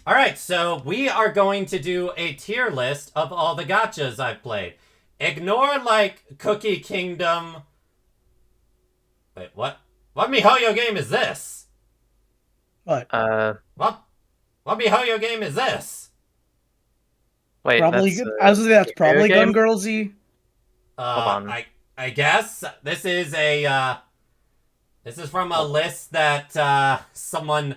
Alright, so we are going to do a tier list of all the gachas I've played. Ignore, like, Cookie Kingdom. Wait, what? What MiHoYo game is this? What? What MiHoYo game is this? Wait, Probably. that's, I was gonna say that's probably Gun game? Girl Z. Hold on. I guess this is a, this is from a list that, someone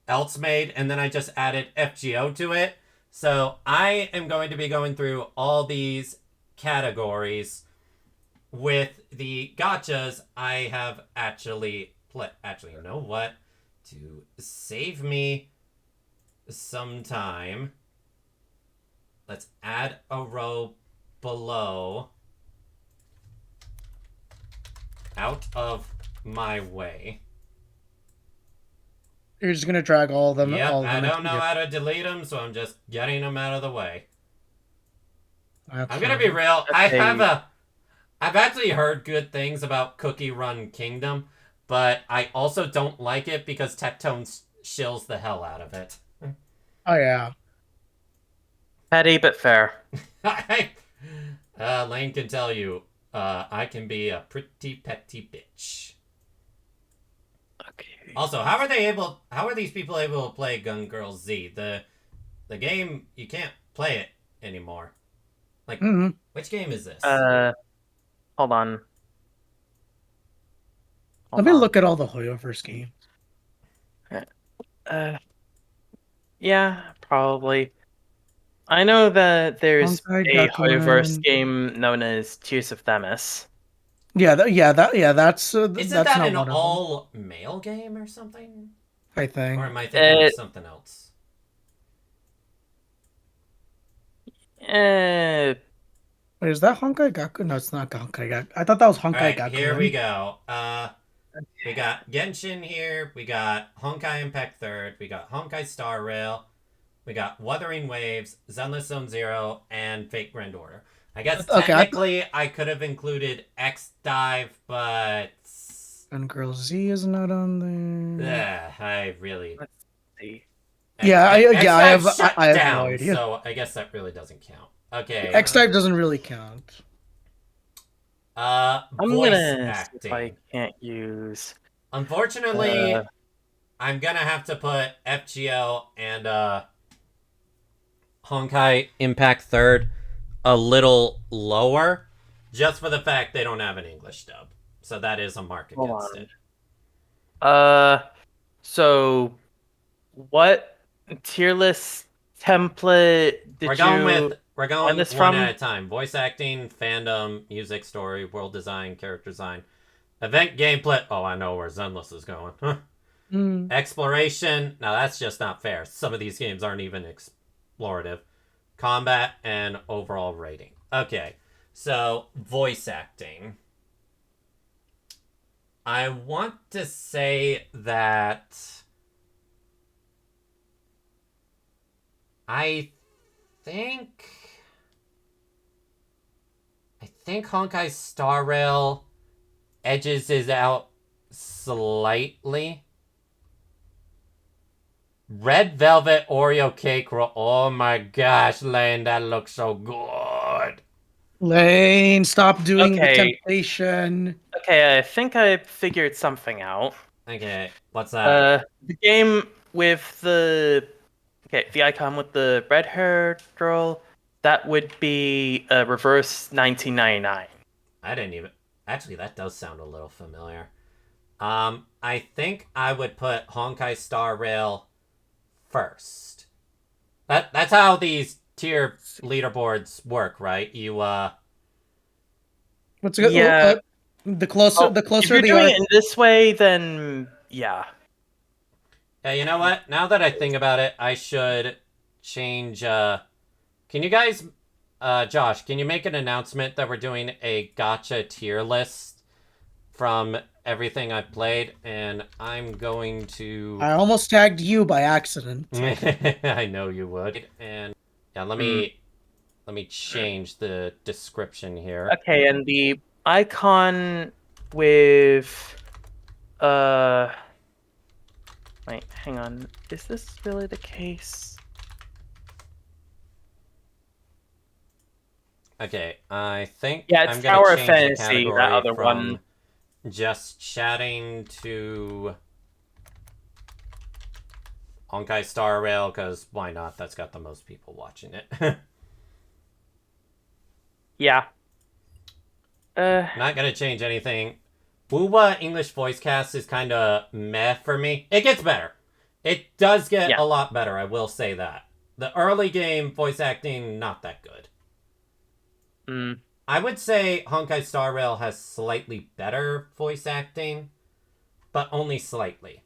else made, and then I just added FGO to it. So I am going to be going through all these categories with the gachas I have actually played. Actually, you know what? To save me some time, let's add a row below. Out of my way. You're just gonna drag all of them. Yep, all of I them don't know how to delete them, so I'm just getting them out of the way. That's I'm gonna fine. be real. I've actually heard good things about Cookie Run Kingdom, but I also don't like it because Tectone shills the hell out of it. Oh yeah. Petty but fair. Lane can tell you, I can be a pretty petty bitch. Okay. Also, how are these people able to play Gun Girl Z? The game, you can't play it anymore. Like, which game is this? Hold on. Let me look at all the Hoyoverse games. Yeah, probably. I know that there's Honkai, a Hoyoverse Gakuman. game known as Tears of Themis. Yeah, that's Isn't that's that not an one of them, all-male game or something? I think. Or am I thinking of something else? Wait, is that Honkai Gaku? No, it's not Honkai Gaku. I thought that was Honkai Alright, Gaku. here we go. We got Genshin here, we got Honkai Impact 3rd, we got Honkai Star Rail, we got Wuthering Waves, Zenless Zone Zero, and Fate Grand Order. I guess technically I could have included X Dive, but Gun Girl Z is not on there. yeah, I really. Let's see. I have down, no idea. So I guess that really doesn't count. Okay. X Type doesn't really count. I'm voice gonna acting. see if I can't use. Unfortunately, I'm gonna have to put FGO and Honkai Impact 3rd a little lower, just for the fact they don't have an English dub. So that is a mark against it. So what tier list template did we're going this one from? at a time. Voice acting, fandom, music, story, world design, character design, event gameplay. Oh, I know where Zenless is going. Exploration. Now that's just not fair. Some of these games aren't even explorative. Combat and overall rating. Okay, so voice acting. I want to say that I think Honkai Star Rail edges is out slightly. Red Velvet Oreo Cake Roll. Oh my gosh, Lane, that looks so good. Lane, stop doing the temptation. Okay, I think I figured something out. Okay, what's that? The game with the icon with the red-haired girl, that would be Reverse 1999. I didn't even... Actually, that does sound a little familiar. I think I would put Honkai Star Rail first. That's how these tier leaderboards work, right? You What's good? Yeah. The closer if you're doing it in this way, then yeah. Yeah, you know what? Now that I think about it, I should change. Can you guys, Josh? Can you make an announcement that we're doing a gacha tier list from everything I've played, and I'm going to... I almost tagged you by accident. I know you would. And yeah, let me change the description here. Okay, and the icon with wait, hang on. Is this really the case? Okay, I think Yeah, I'm it's gonna Tower of change the Fantasy, category that other from one. just chatting to Honkai Star Rail, because why not? That's got the most people watching it. Yeah. Not gonna change anything. Booba English voice cast is kind of meh for me. It gets better. It does get Yeah. a lot better, I will say that. The early game voice acting, not that good. Mm. I would say Honkai Star Rail has slightly better voice acting, but only slightly.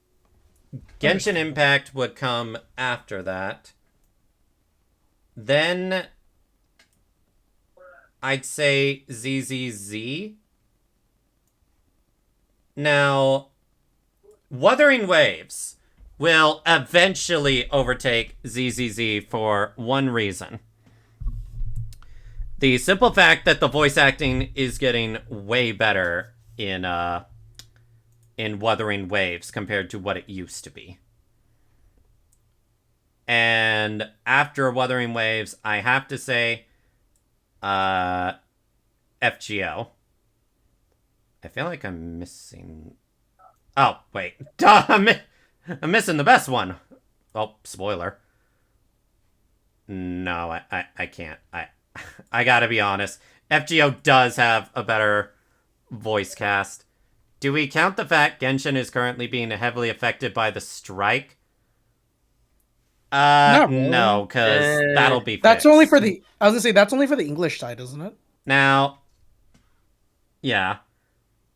Genshin Impact would come after that. Then I'd say ZZZ. Now, Wuthering Waves will eventually overtake ZZZ for one reason. The simple fact that the voice acting is getting way better in Wuthering Waves compared to what it used to be. And after Wuthering Waves, I have to say FGO. I feel like I'm missing... Oh, wait. Duh, I'm missing the best one. Oh, spoiler. No, I can't. I gotta be honest. FGO does have a better voice cast. Do we count the fact Genshin is currently being heavily affected by the strike? Not really. No, because that'll be fixed. That's only for the. I was gonna say that's only for the English side, isn't it? Now, yeah.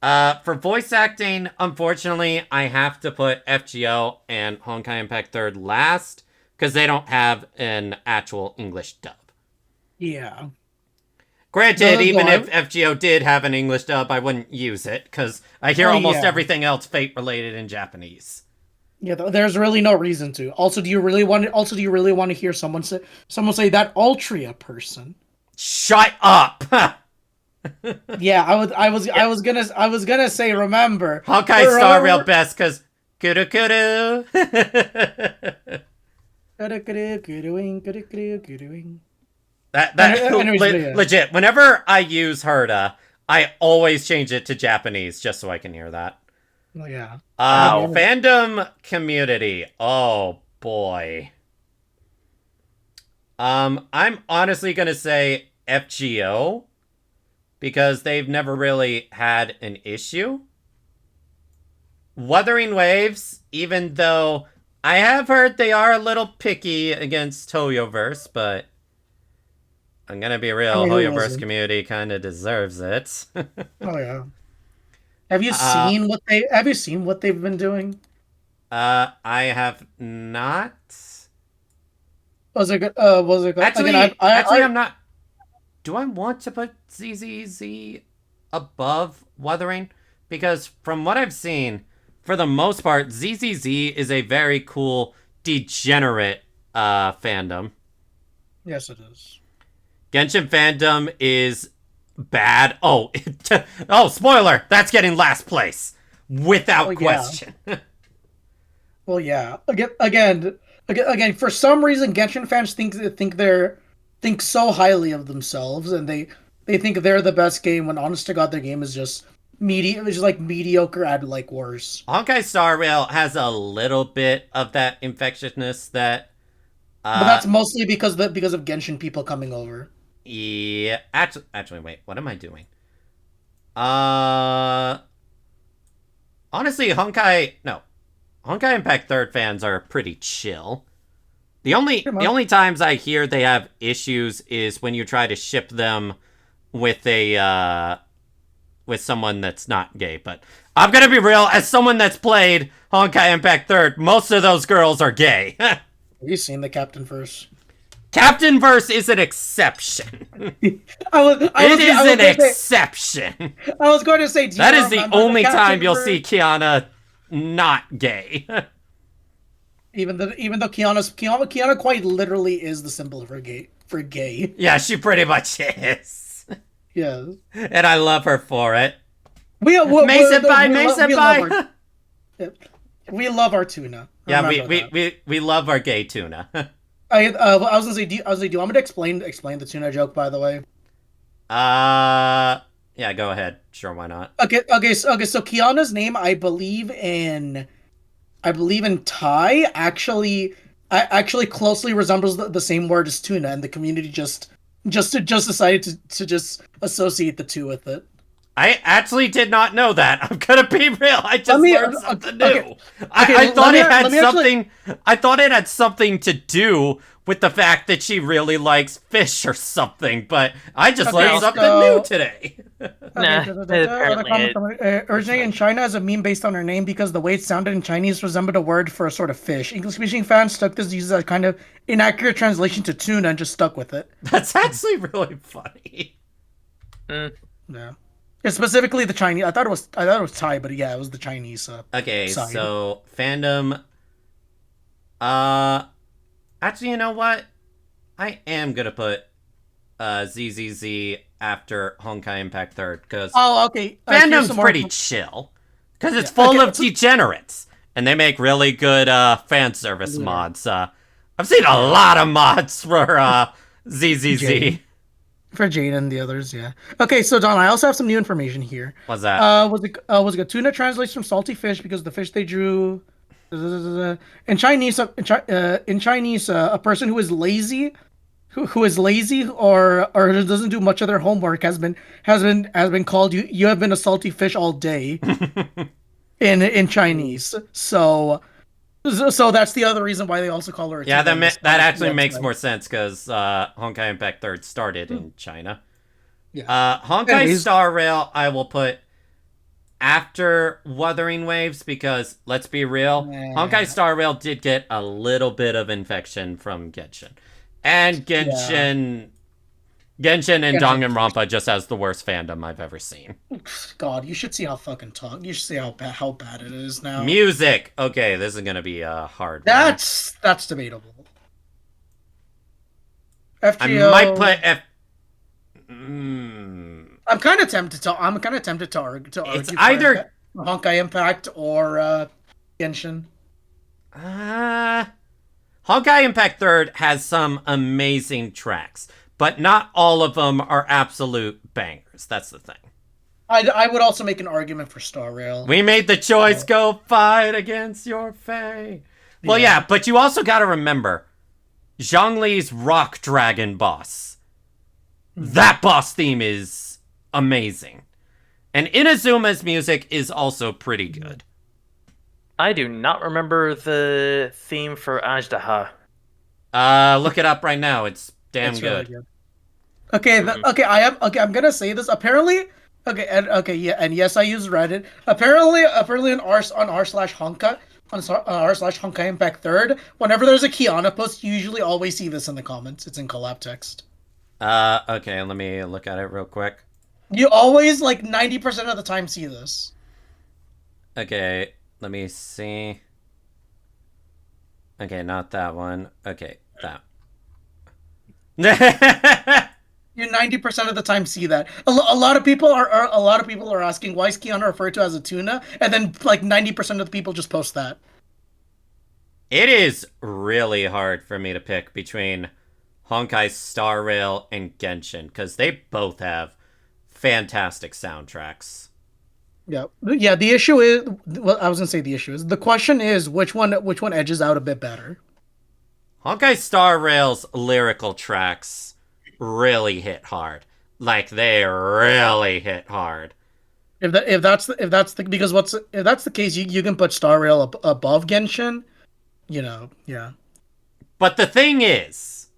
For voice acting, unfortunately, I have to put FGO and Honkai Impact 3rd last because they don't have an actual English dub. Yeah. Granted, even if FGO did have an English dub, I wouldn't use it because I hear almost everything else Fate related in Japanese. Yeah, there's really no reason to. Also, do you really want to hear someone say that Altria person? Shut up. Yeah, I was gonna say remember. Honkai Star Rail best because kuru kuru. Legit. Whenever I use Herda, I always change it to Japanese just so I can hear that. Oh yeah. Fandom community. Oh boy. I'm honestly gonna say FGO because they've never really had an issue. Wuthering Waves, even though I have heard they are a little picky against Hoyoverse, but I'm gonna be real, Hoyoverse community kind of deserves it. Oh yeah. Have you seen what they've been doing? I have not. Was it good? Actually, again, I'm not. Do I want to put ZZZ above Wuthering? Because from what I've seen, for the most part, ZZZ is a very cool, degenerate fandom. Yes, it is. Genshin fandom is bad. Oh, spoiler! That's getting last place without question. Well, yeah. Again. For some reason, Genshin fans think so highly of themselves, and they think they're the best game. When honest to God, their game is just mediocre at like worse. Honkai Star Rail has a little bit of that infectiousness that. But that's mostly because of Genshin people coming over. Yeah, actually, wait. What am I doing? Honestly, Honkai Impact 3rd fans are pretty chill. The only times I hear they have issues is when you try to ship them with with someone that's not gay. But I'm gonna be real, as someone that's played Honkai Impact 3rd, most of those girls are gay. Have you seen the Captain Verse? Captain Verse is an exception. It is an exception. I was going to say that is the only time you'll see Kiana not gay. Even though Kiana quite literally is the symbol for gay. Yeah, she pretty much is. Yeah. And I love her for it. May senpai. We love our tuna. Yeah, we love our gay tuna. I was gonna say, do you want me to explain the tuna joke, by the way? Yeah, go ahead. Sure, why not? So Kiana's name, I believe in Thai, actually closely resembles the same word as tuna, and the community just decided to just associate the two with it. I actually did not know that. I'm gonna be real. I just learned something new. Okay, I thought it had actually, something. I thought it had something to do with the fact that she really likes fish or something. But I just learned something new today. Nah, apparently Originated in China as a meme based on her name because the way it sounded in Chinese resembled a word for a sort of fish. English-speaking fans took this as a kind of inaccurate translation to tuna and just stuck with it. That's actually really funny. Mm. Yeah. Yeah, specifically the Chinese. I thought it was Thai, but yeah, it was the Chinese. Okay, side. so fandom. Actually, you know what? I am gonna put ZZZ after Honkai Impact Third because Okay. fandom's pretty chill because it's full of degenerates and they make really good fan service mods. I've seen a lot of mods for ZZZ. For Jane and the others, yeah. Okay, so Don, I also have some new information here. What's that? Was it tuna translates from salty fish because the fish they drew in Chinese. In Chinese, a person who is lazy, who is lazy or doesn't do much of their homework has been called you have been a salty fish all day in Chinese. So that's the other reason why they also call her. That actually makes more sense because Honkai Impact Third started in China. Yeah. Honkai Star Rail, I will put after Wuthering Waves because let's be real, Honkai Star Rail did get a little bit of infection from Genshin, and Genshin and Danganronpa just has the worst fandom I've ever seen. God, you should see how fucking you should see how bad it is now. Music. Okay, this is gonna be a hard. That's debatable. FGO. I might put F. I'm kind of tempted to argue. It's either Honkai Impact or Genshin. Honkai Impact Third has some amazing tracks, but not all of them are absolute bangers. That's the thing. I would also make an argument for Star Rail. We made the choice. Go fight against your fate. Well, yeah, but you also got to remember Zhongli's Rock Dragon boss. That boss theme is amazing. And Inazuma's music is also pretty good. I do not remember the theme for Ajdaha. Look it up right now. It's damn good. Really good. Okay, I'm gonna say this. Apparently, and yes, I use Reddit. Apparently on r/Honkai on r/Honkai Impact Third, whenever there's a Kiana post, you usually always see this in the comments. It's in collab text. Okay, let me look at it real quick. You always, 90% of the time, see this. Okay, let me see. Okay, not that one. Okay, that. You 90% of the time see that. A lot of people are asking why is Kiana referred to as a tuna, and then 90% of the people just post that. It is really hard for me to pick between Honkai Star Rail and Genshin because they both have fantastic soundtracks. Yeah. The issue is, well, I was gonna say the issue is the question is which one edges out a bit better. Honkai Star Rail's lyrical tracks really hit hard. They really hit hard. If that's the case, you can put Star Rail above Genshin. Yeah. But the thing is,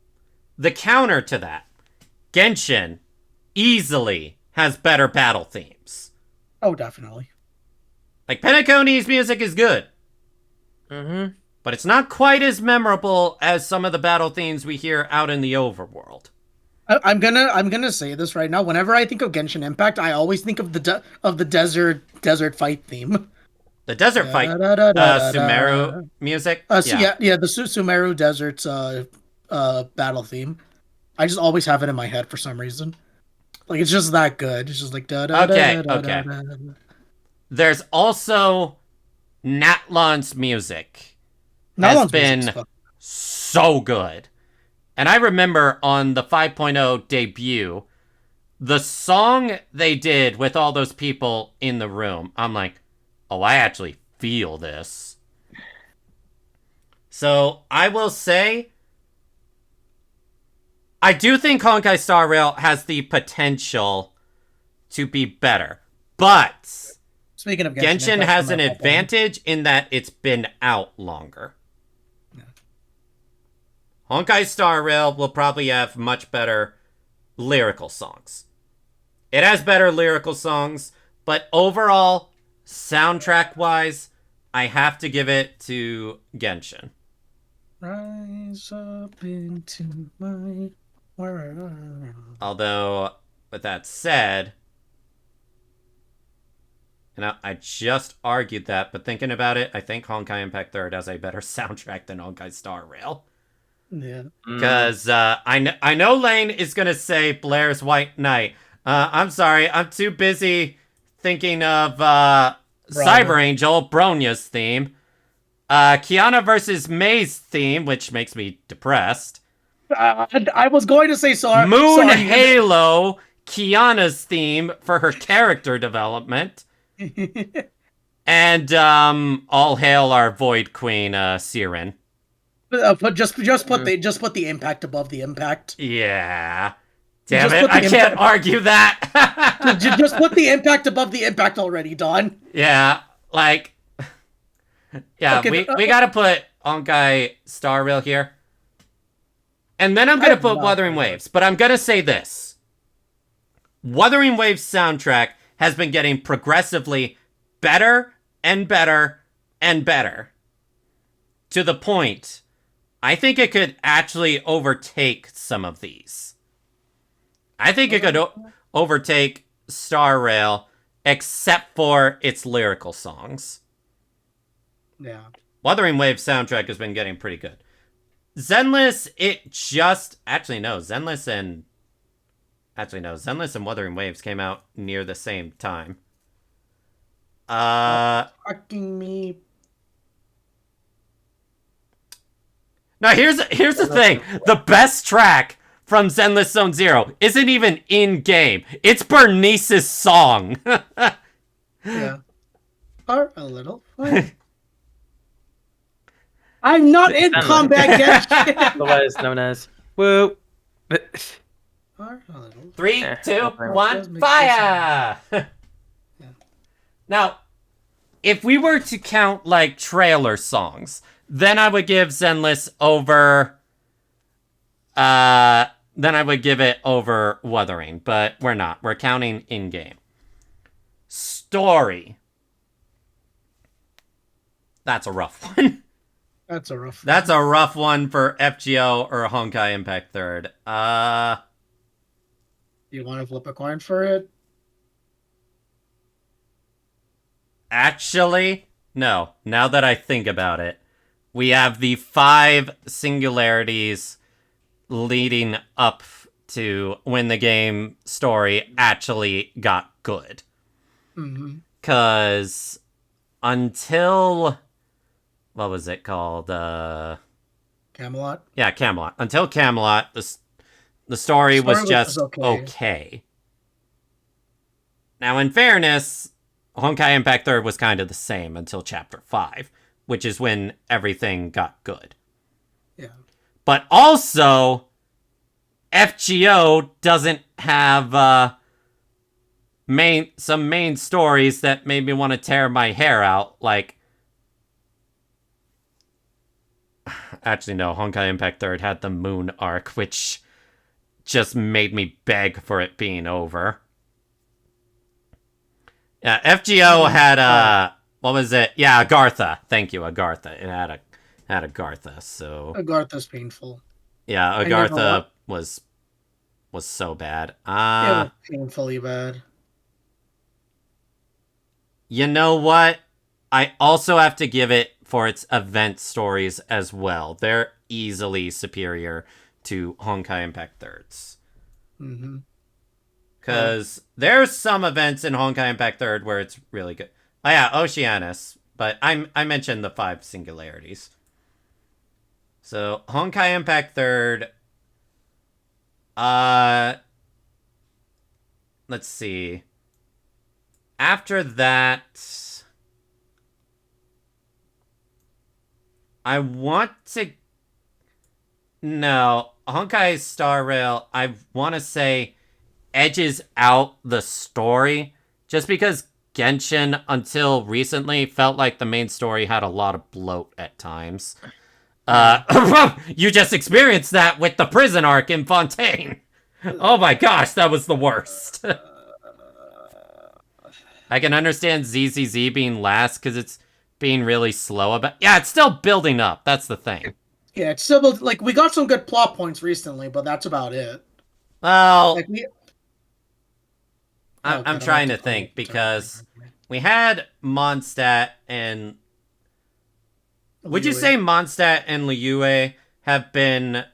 the counter to that, Genshin easily has better battle themes. Oh, definitely. Penacony's music is good. Mm-hmm. But it's not quite as memorable as some of the battle themes we hear out in the overworld. I'm gonna say this right now. Whenever I think of Genshin Impact, I always think of the desert fight theme. The desert fight, Sumeru music. The Sumeru Desert's battle theme. I just always have it in my head for some reason. It's just that good. It's just Okay. There's also Natlon's music. Has been so good. And I remember on the 5.0 debut, the song they did with all those people in the room, I'm like, oh, I actually feel this. So I will say, I do think Honkai Star Rail has the potential to be better. But Speaking of Genshin has an Impact, advantage in that it's been out longer. Yeah. Honkai Star Rail will probably have much better lyrical songs. It has better lyrical songs, but overall, soundtrack-wise, I have to give it to Genshin. Rise up into my world. Although, with that said, and I just argued that, but thinking about it, I think Honkai Impact 3rd has a better soundtrack than Honkai Star Rail. Yeah. Because I know Lane is going to say Blair's White Knight. I'm sorry, I'm too busy thinking of Cyber Angel, Bronya's theme. Kiana versus May's theme, which makes me depressed. I was going to say Moon Halo, Kiana's theme for her character development. And all hail our Void Queen, Siren. But just put the impact above the impact. Yeah. Damn it, I can't argue that. Just put the impact above the impact already, Don. Yeah, like, yeah, okay, we gotta put Honkai Star Rail here. And then I'm gonna put Wuthering Waves, but I'm gonna say this. Wuthering Waves soundtrack has been getting progressively better and better and better. To the point, I think it could actually overtake some of these. I think it could overtake Star Rail, except for its lyrical songs. Yeah. Wuthering Waves soundtrack has been getting pretty good. Zenless, it just... Actually, no. Zenless and Wuthering Waves came out near the same time. Fucking me. Now, here's the thing. The best track from Zenless Zone Zero isn't even in-game. It's Bernice's song. Yeah. Are a little fun. I'm not in combat yet. Otherwise known as woo. 3, 2, 1, fire! Yeah. Now, if we were to count, like, trailer songs, then I would give Zenless over... then I would give it over Wuthering, but we're not. We're counting in-game. Story. That's a rough one. That's a rough one. That's a rough one for FGO or Honkai Impact 3rd. You want to flip a coin for it? Actually, no. Now that I think about it, we have the 5 singularities leading up to when the game story actually got good. Mm-hmm. 'Cause until... What was it called? Camelot? Yeah, Camelot. Until Camelot, the story was just okay. Now, in fairness, Honkai Impact 3rd was kind of the same until Chapter 5, which is when everything got good. Yeah. But also, FGO doesn't have some main stories that made me want to tear my hair out, like... Actually, no, Honkai Impact 3rd had the Moon arc, which just made me beg for it being over. Yeah, FGO had, what was it? Yeah, Agartha. Thank you, Agartha. It had Agartha, so... Agartha's painful. Yeah, Agartha was so bad. It was painfully bad. You know what? I also have to give it for its event stories as well. They're easily superior to Honkai Impact 3rd's. Mm-hmm. Because there's some events in Honkai Impact 3rd where it's really good. Oh yeah, Oceanus. But I mentioned the 5 singularities. So, Honkai Impact 3rd... let's see. After that, I want to... No, Honkai Star Rail, I want to say, edges out the story. Just because Genshin, until recently, felt like the main story had a lot of bloat at times. You just experienced that with the prison arc in Fontaine. Oh my gosh, that was the worst. I can understand ZZZ being last because it's being really slow about... Yeah, it's still building up. That's the thing. Yeah, it's still like we got some good plot points recently, but that's about it. Well, Like we... I'm trying to think because we had Mondstadt and... Would you say Mondstadt and Liyue have been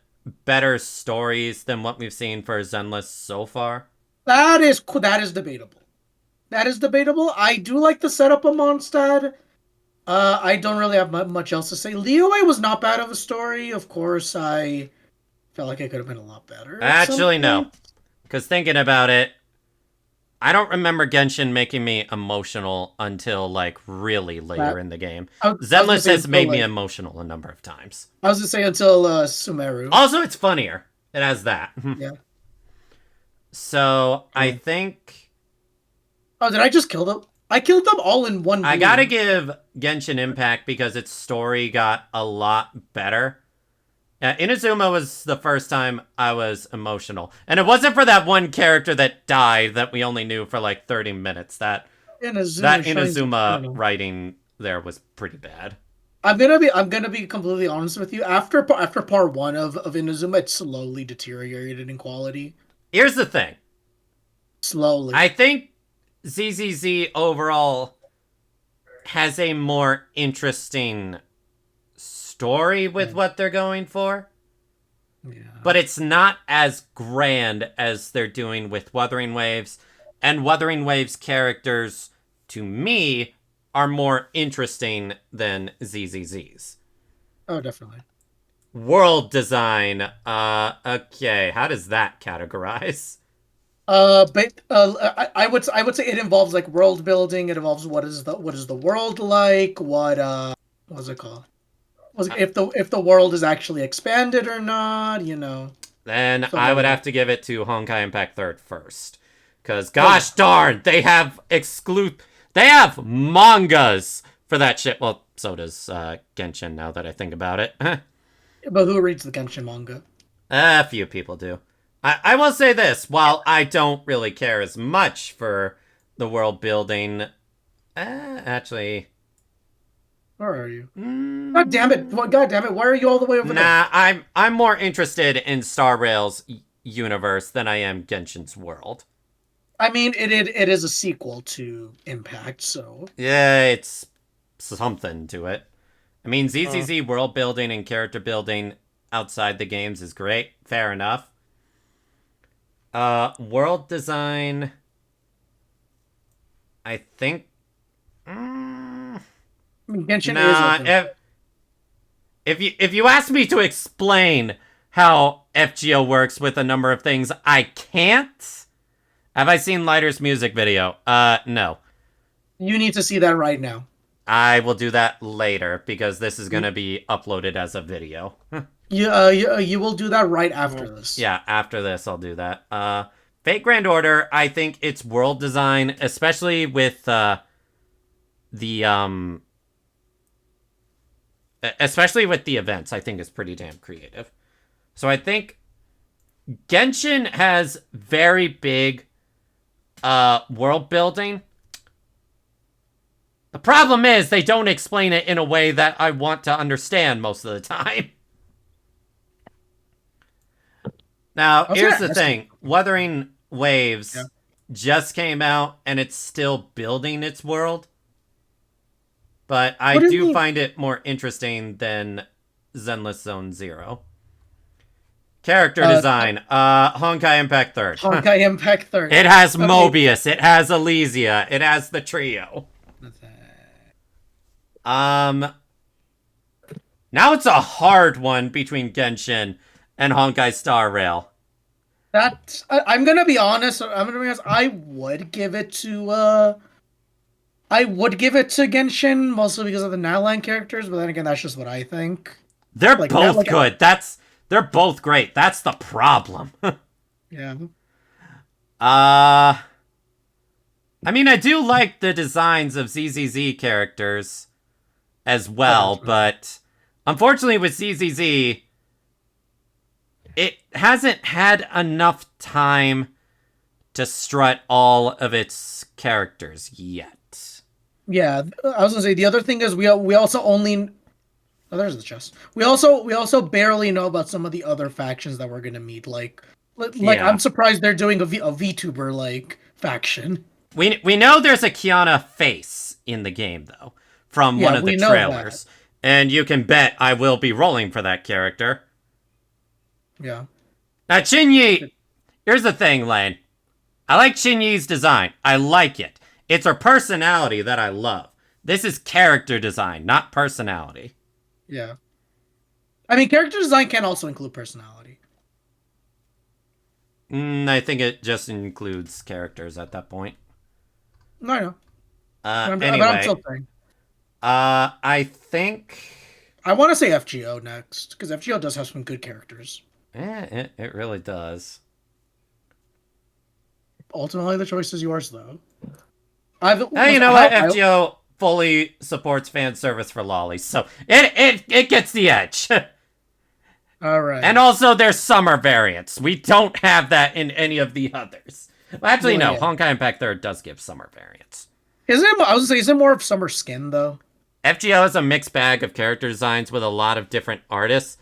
better stories than what we've seen for Zenless so far? That is debatable. That is debatable. I do like the setup of Mondstadt. I don't really have much else to say. Liyue was not bad of a story. Of course, I felt like it could have been a lot better. Actually, no. Because thinking about it, I don't remember Genshin making me emotional until, like, really later in the game. Zenless has made me emotional a number of times. I was going to say until Sumeru. Also, it's funnier. It has that. Yeah. So, I think... Oh, did I just kill them? I killed them all in one game. I gotta give Genshin Impact because its story got a lot better. Inazuma was the first time I was emotional. And it wasn't for that one character that died that we only knew for like 30 minutes. That Inazuma writing there was pretty bad. I'm gonna be completely honest with you. After part 1 of Inazuma, it slowly deteriorated in quality. Here's the thing. Slowly. I think ZZZ overall has a more interesting story with what they're going for. Yeah. But it's not as grand as they're doing with Wuthering Waves. And Wuthering Waves characters, to me, are more interesting than ZZZ's. Oh, definitely. World design. Okay, how does that categorize? But I would say it involves like world building. It involves what is the world like? What's it called? If the world is actually expanded or not? You know. Then I would have to give it to Honkai Impact 3rd first, because gosh darn, they have mangas for that shit. Well, so does Genshin. Now that I think about it. But who reads the Genshin manga? A few people do. I will say this, while I don't really care as much for the world building, actually... Where are you? God damn it! Why are you all the way over there? Nah, I'm more interested in Star Rail's universe than I am Genshin's world. I mean, it is a sequel to Impact, so... Yeah, it's something to it. I mean, ZZZ world building and character building outside the games is great. Fair enough. World design... I think... Genshin is if you ask me to explain how FGO works with a number of things, I can't. Have I seen Lighter's music video? No. You need to see that right now. I will do that later because this is gonna be uploaded as a video. You will do that right after this. Yeah, after this I'll do that. Fate Grand Order, I think its world design, especially with especially with the events, I think is pretty damn creative. So I think Genshin has very big world building. The problem is they don't explain it in a way that I want to understand most of the time. Now, here's the thing. Wuthering Waves just came out and it's still building its world. But I do find it more interesting than Zenless Zone Zero. Character design. Honkai Impact 3rd. Honkai Impact 3rd. It has Mobius. It has Elysia. It has the trio. Now it's a hard one between Genshin and Honkai Star Rail. I'm gonna be honest. I would give it to Genshin mostly because of the Nalan characters, but then again, that's just what I think. They're Like both good. They're both great. That's the problem. Yeah. I mean, I do like the designs of ZZZ characters as well, but unfortunately with ZZZ, it hasn't had enough time to strut all of its characters yet. Yeah, I was gonna say the other thing is we also only. Oh, there's the chest. We also barely know about some of the other factions that we're gonna meet. Like Yeah. I'm surprised they're doing a VTuber like faction. We know there's a Kiana face in the game though, from one of the we know trailers, and you can bet I will be rolling for that character. Yeah. Now, Chinyi, here's the thing, Lane. I like Chinyi's design. I like it. It's her personality that I love. This is character design, not personality. Yeah. I mean, character design can also include personality. I think it just includes characters at that point. No, I know. Anyway, but I'm still saying. I think... I want to say FGO next, because FGO does have some good characters. It really does. Ultimately, the choice is yours, though. You know what? FGO fully supports fan service for lollies, so it gets the edge. All right. And also, there's summer variants. We don't have that in any of the others. Well, actually, no. Yeah. Honkai Impact 3rd does give summer variants. I was gonna say, is it more of summer skin, though? FGO is a mixed bag of character designs with a lot of different artists.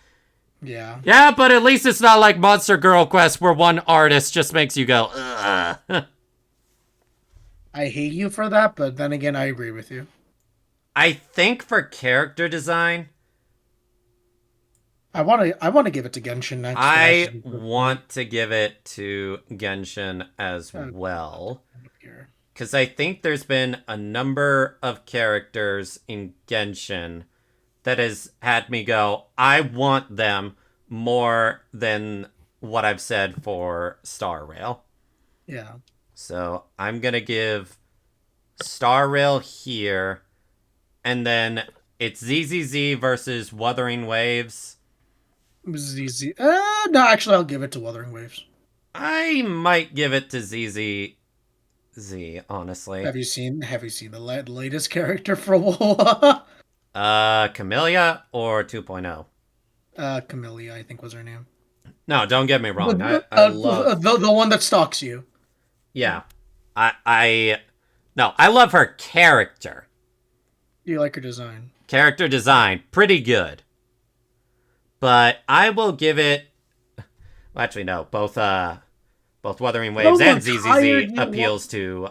Yeah. Yeah, but at least it's not like Monster Girl Quest where one artist just makes you go, ugh. I hate you for that, but then again, I agree with you. I think for character design, I want to give it to Genshin next. I want to give it to Genshin as well. Because I think there's been a number of characters in Genshin that has had me go, I want them more than what I've said for Star Rail. Yeah. So I'm going to give Star Rail here. And then it's ZZZ versus Wuthering Waves. ZZ. No, actually, I'll give it to Wuthering Waves. I might give it to ZZZ, honestly. Have you seen the latest character for WoW? Camellia or 2.0? Camellia, I think was her name. No, don't get me wrong. I love the one that stalks you. Yeah. I love her character. You like her design. Character design, pretty good. But I will give it... Well, actually, no. Both Wuthering Waves and ZZZ appeals to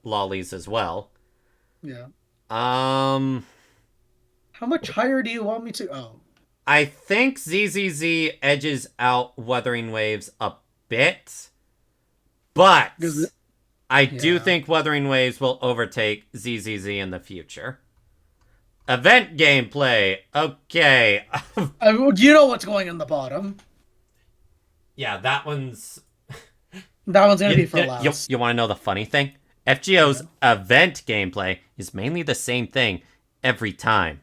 lollies as well. Yeah. How much higher do you want me to... Oh. I think ZZZ edges out Wuthering Waves a bit. But I do think Wuthering Waves will overtake ZZZ in the future. Event gameplay. Okay. You know what's going in the bottom. Yeah, that one's going to be for last. You want to know the funny thing? FGO's event gameplay is mainly the same thing every time.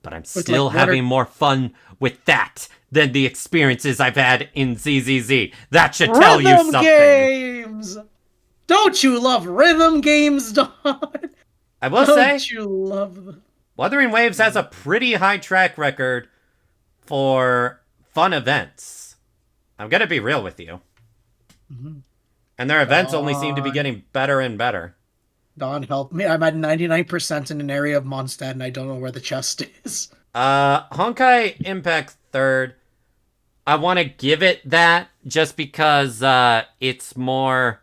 But I'm still having more fun with that than the experiences I've had in ZZZ. That should tell you something. Games! Don't you love rhythm games, Don? I will say, don't you love them? Wuthering Waves has a pretty high track record for fun events. I'm going to be real with you. Mm-hmm. And their events only seem to be getting better and better. Don, help me. I'm at 99% in an area of Mondstadt, and I don't know where the chest is. Honkai Impact 3rd. I want to give it that just because it's more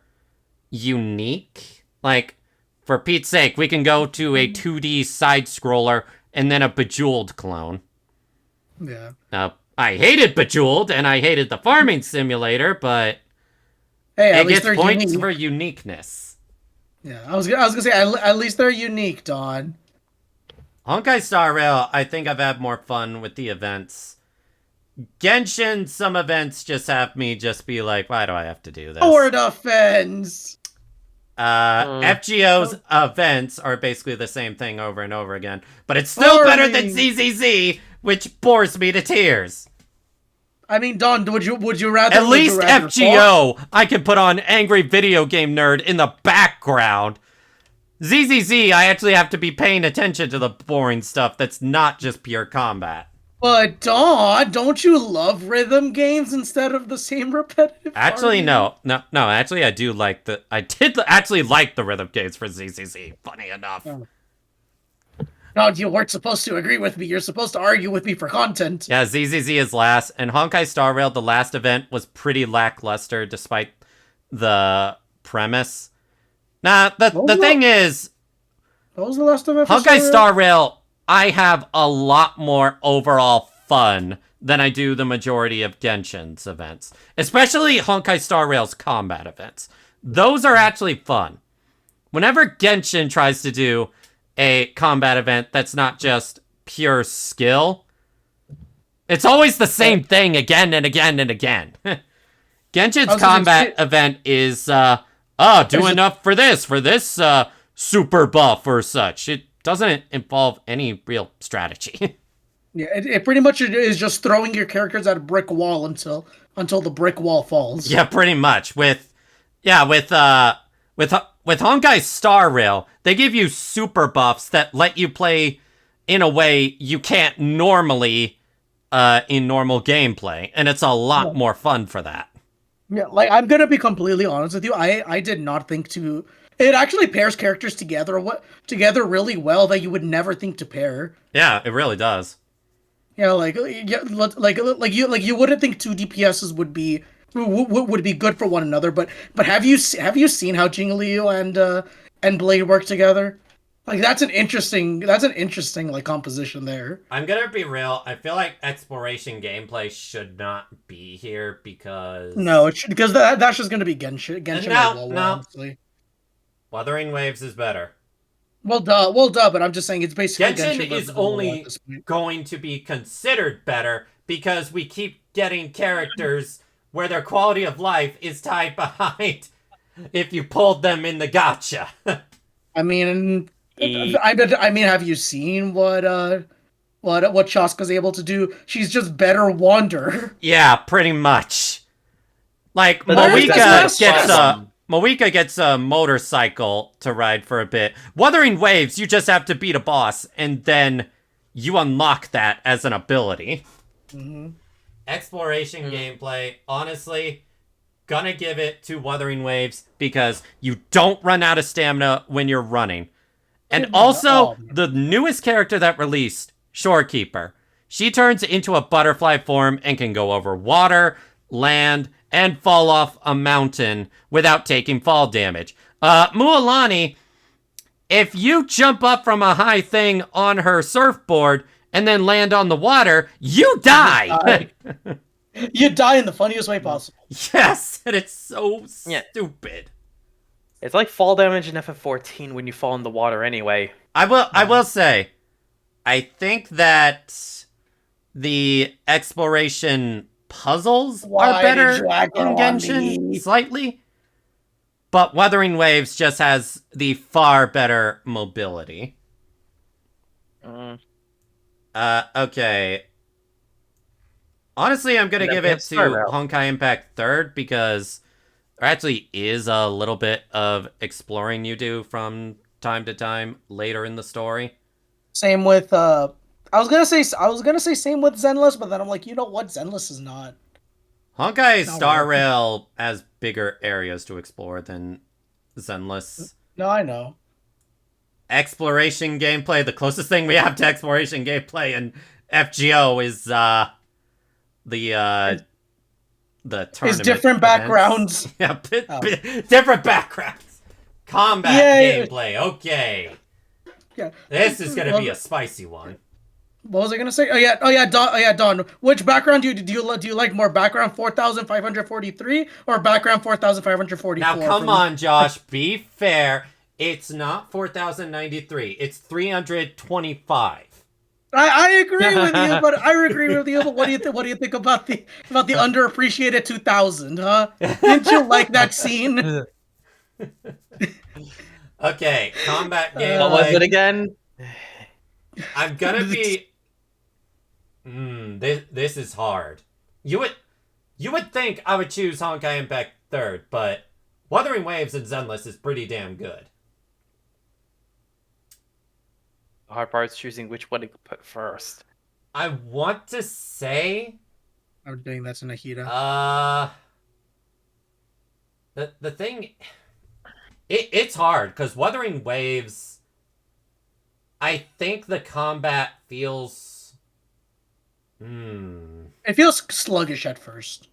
unique. Like, for Pete's sake, we can go to a 2D side-scroller and then a Bejeweled clone. Yeah. Now, I hated Bejeweled, and I hated the farming simulator, but hey, it gets points for uniqueness. Yeah, I was gonna say, at least they're unique, Don. Honkai Star Rail, I think I've had more fun with the events Genshin, some events just have me just be like, why do I have to do this? Or defense. FGO's events are basically the same thing over and over again, but it's still better than ZZZ, which bores me to tears. I mean, Don, would you rather? At least FGO, I can put on Angry Video Game Nerd in the background. ZZZ, I actually have to be paying attention to the boring stuff that's not just pure combat. But Don, don't you love rhythm games instead of the same repetitive? Actually, no. Actually, I did actually like the rhythm games for ZZZ. Funny enough. No, you weren't supposed to agree with me. You're supposed to argue with me for content. Yeah, ZZZ is last, and Honkai Star Rail, the last event, was pretty lackluster despite the premise. Nah, the thing is, what was the last event? Honkai Star Rail, I have a lot more overall fun than I do the majority of Genshin's events. Especially Honkai Star Rail's combat events. Those are actually fun. Whenever Genshin tries to do a combat event that's not just pure skill, it's always the same thing again and again and again. Genshin's combat event is, do enough for this super buff or such. It doesn't involve any real strategy. Yeah, it pretty much is just throwing your characters at a brick wall until the brick wall falls. Yeah, pretty much. With Honkai Star Rail, they give you super buffs that let you play in a way you can't normally in normal gameplay, and it's a lot more fun for that. Yeah, like I'm gonna be completely honest with you. I did not think to. It actually pairs characters together really well that you would never think to pair. Yeah, it really does. Yeah, like you wouldn't think two DPSs would be good for one another, but have you seen how Jingliu and Blade work together? Like that's an interesting like composition there. I'm gonna be real. I feel like exploration gameplay should not be here because because that's just gonna be Genshin. No. Honestly. Wuthering Waves is better. Well, duh, but I'm just saying it's basically Genshin is only going to be considered better because we keep getting characters where their quality of life is tied behind if you pulled them in the gacha. I mean, have you seen what Shaska's able to do? She's just better Wander. Yeah, pretty much. Like Moika gets a motorcycle to ride for a bit. Wuthering Waves, you just have to beat a boss, and then you unlock that as an ability. Mm-hmm. Exploration gameplay, honestly, gonna give it to Wuthering Waves because you don't run out of stamina when you're running. And also, the newest character that released, Shorekeeper, she turns into a butterfly form and can go over water, land, and fall off a mountain without taking fall damage. Mualani, if you jump up from a high thing on her surfboard and then land on the water, you die! You die in the funniest way possible. Yes, and it's so stupid. It's like fall damage in FF14 when you fall in the water anyway. I will say, I think that the exploration puzzles are better in Genshin, slightly. But Wuthering Waves just has the far better mobility. Okay. Honestly, I'm gonna give it to Honkai Impact 3rd because there actually is a little bit of exploring you do from time to time later in the story. Same with I was gonna say same with Zenless, but then I'm like, you know what? Zenless is not. Honkai Star Rail has bigger areas to explore than Zenless. No, I know. Exploration gameplay, the closest thing we have to exploration gameplay in FGO is the tournament. It's different backgrounds. Yeah, different backgrounds. Combat gameplay, okay. Yeah. This is gonna be a spicy one. What was I gonna say? Oh yeah, Don. Which background do you like more? Background 4543 or background 4544? Now come on, Josh. Be fair. It's not 4093. It's 325. I agree with you, but what do you think? What do you think about the underappreciated 2000? Huh? Didn't you like that scene? Okay, combat What was it gameplay. again? I'm gonna be. This is hard. You would think I would choose Honkai Impact third, but Wuthering Waves and Zenless is pretty damn good. The hard part is choosing which one to put first. I want to say, I'm doing that to Nahida. the thing, it's hard because Wuthering Waves. I think the combat feels. It feels sluggish at first.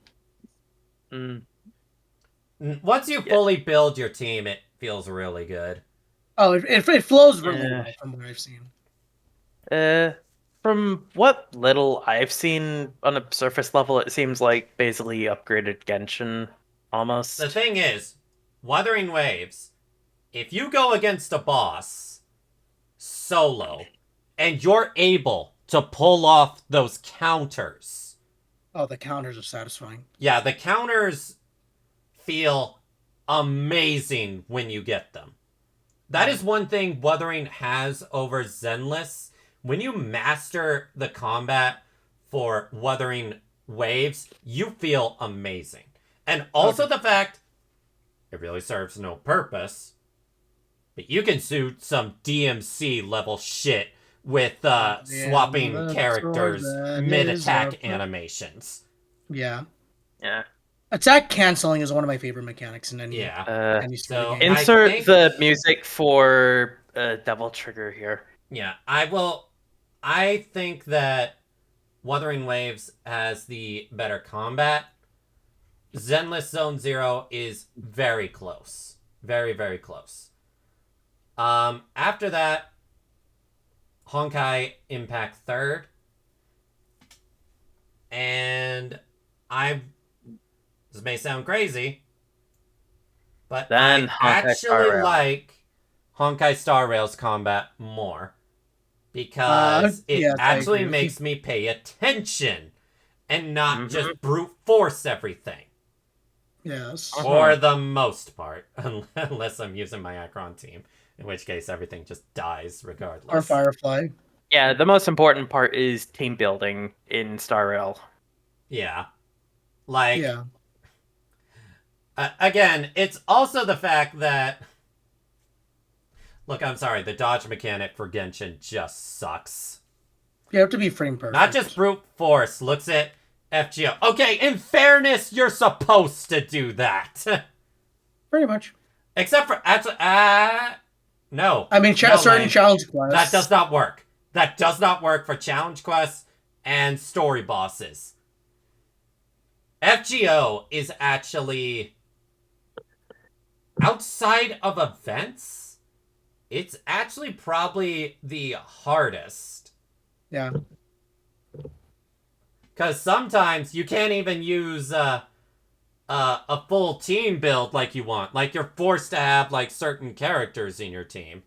Once you fully build your team, it feels really good. Oh, it flows really well from what I've seen. From what little I've seen on a surface level, it seems like basically upgraded Genshin, almost. The thing is, Wuthering Waves, if you go against a boss solo and you're able to pull off those counters. Oh, the counters are satisfying. Yeah, the counters feel amazing when you get them. That is one thing Wuthering has over Zenless. When you master the combat for Wuthering Waves, you feel amazing. And also the fact it really serves no purpose, but you can do some DMC level shit with swapping characters mid-attack animations. Yeah. Yeah. Attack canceling is one of my favorite mechanics in any. Any So game. Insert the music for Devil Trigger here. Yeah, I think that Wuthering Waves has the better combat. Zenless Zone Zero is very close. Very, very close. After that, Honkai Impact third. And this may sound crazy, but Then I Honkai Star actually Rail. like Honkai Star Rail's combat more. Because it actually makes me pay attention and not just brute force everything. Yes. For the most part. Unless I'm using my Akron team. In which case everything just dies regardless. Or Firefly. Yeah, the most important part is team building in Star Rail. Yeah. Like, yeah. Again, it's also the fact that... Look, I'm sorry, the dodge mechanic for Genshin just sucks. You have to be frame perfect. Not just brute force, looks at FGO. Okay, in fairness, you're supposed to do that. Pretty much. Except for, actually, no. I mean, certain challenge quests. That does not work. That does not work for challenge quests and story bosses. FGO is actually, outside of events, it's actually probably the hardest. Yeah. Because sometimes you can't even use a full team build like you want. Like, you're forced to have, like, certain characters in your team.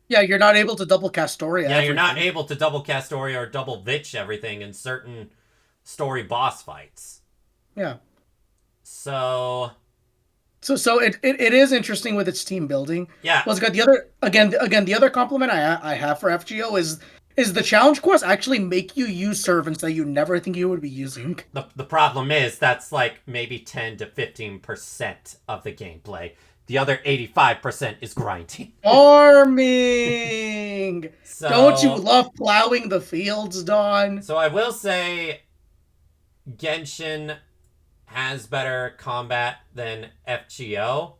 Yeah, you're not able to double cast story. Yeah, you're not able to double cast story or double Vitch everything in certain story boss fights. Yeah. So it is interesting with its team building. Yeah. Well, it's got the other compliment I have for FGO is the challenge quests actually make you use servants that you never think you would be using. The problem is that's like maybe 10 to 15% of the gameplay. The other 85% is grinding. Farming! So, don't you love plowing the fields, Don? So I will say Genshin has better combat than FGO.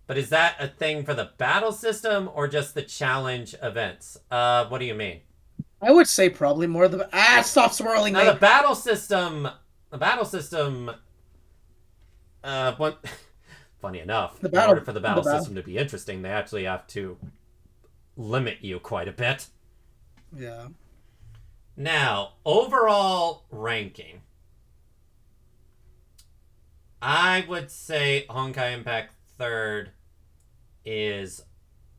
But is that a thing for the battle system or just the challenge events? What do you mean? I would say probably more the... stop swirling, now, mate. the battle system... funny enough, in order for the battle system to be interesting, they actually have to limit you quite a bit. Yeah. Now, overall ranking. I would say Honkai Impact 3rd is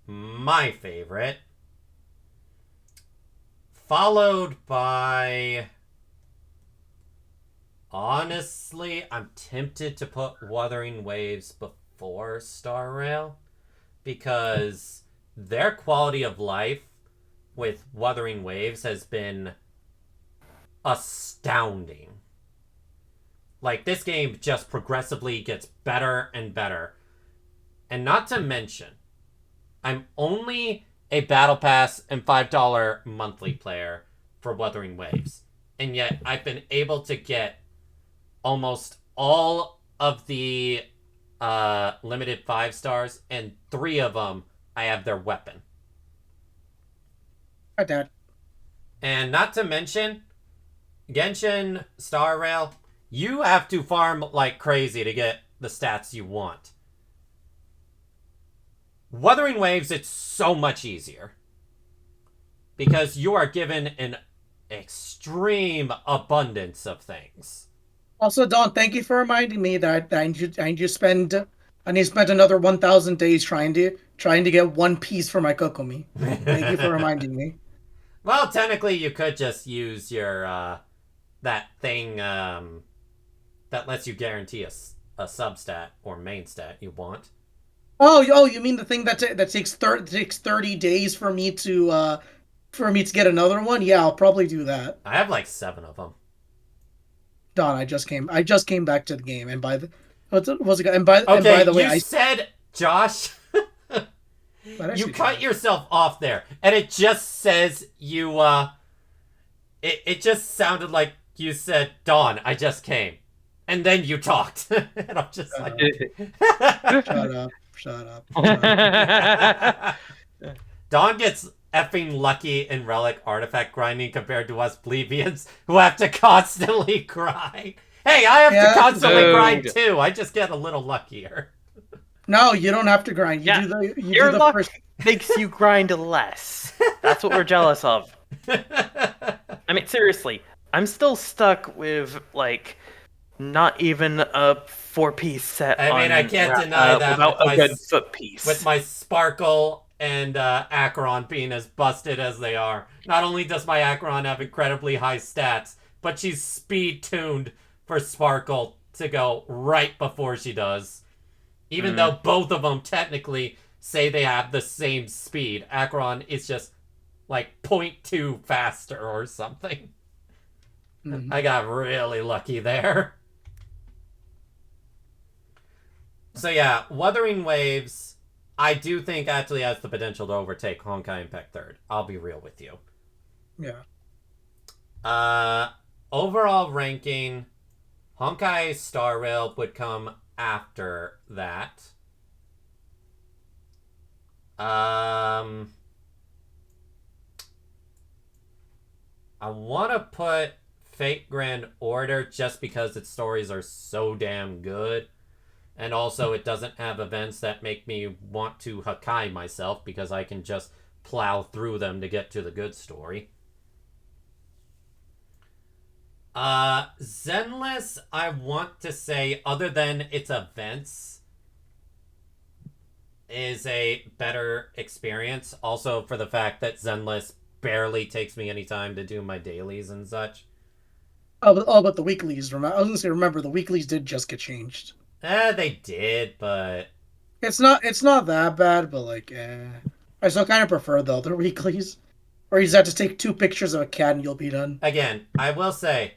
my favorite. Followed by... Honestly, I'm tempted to put Wuthering Waves before Star Rail because their quality of life with Wuthering Waves has been astounding. Like, this game just progressively gets better and better. And not to mention, I'm only a Battle Pass and $5 monthly player for Wuthering Waves. And yet, I've been able to get almost all of the limited 5 stars, and 3 of them, I have their weapon. Hi, Dad. And not to mention, Genshin Star Rail, you have to farm like crazy to get the stats you want. Wuthering Waves, it's so much easier. Because you are given an extreme abundance of things. Also, Don, thank you for reminding me that I need to spend another 1,000 days trying to get one piece for my Kokomi. Thank you for reminding me. Well, technically, you could just use your that thing that lets you guarantee a substat or main stat you want. Oh, you mean the thing that takes 30 days for me to get another one? Yeah, I'll probably do that. I have like 7 of them. Don, I just came back to the game, and by the by the way, you said, Josh, you cut yourself off there, and it just says you it just sounded like you said, Dawn, I just came, and then you talked, and I'm just like, shut up. Dawn gets effing lucky in relic artifact grinding compared to us plebeians who have to constantly grind. Hey, I have to constantly grind too. I just get a little luckier. No, you don't have to grind. Your luck makes you grind less. That's what we're jealous of. I mean, seriously, I'm still stuck with like not even a 4-piece set. I mean, I can't deny that without a good foot piece. With my Sparkle and Acheron being as busted as they are. Not only does my Acheron have incredibly high stats, but she's speed-tuned for Sparkle to go right before she does. Even though both of them technically say they have the same speed. Acheron is just like 0.2 faster or something. I got really lucky there. So yeah, Wuthering Waves... I do think actually has the potential to overtake Honkai Impact 3rd. I'll be real with you. Yeah. Overall ranking, Honkai Star Rail would come after that. I want to put Fate Grand Order just because its stories are so damn good. And also, it doesn't have events that make me want to Hakai myself because I can just plow through them to get to the good story. Zenless, I want to say, other than its events, is a better experience. Also, for the fact that Zenless barely takes me any time to do my dailies and such. But the weeklies. I was gonna say, remember the weeklies did just get changed. They did, but it's not that bad. But like, I still kind of prefer the other weeklies, or you just have to take 2 pictures of a cat and you'll be done. Again, I will say,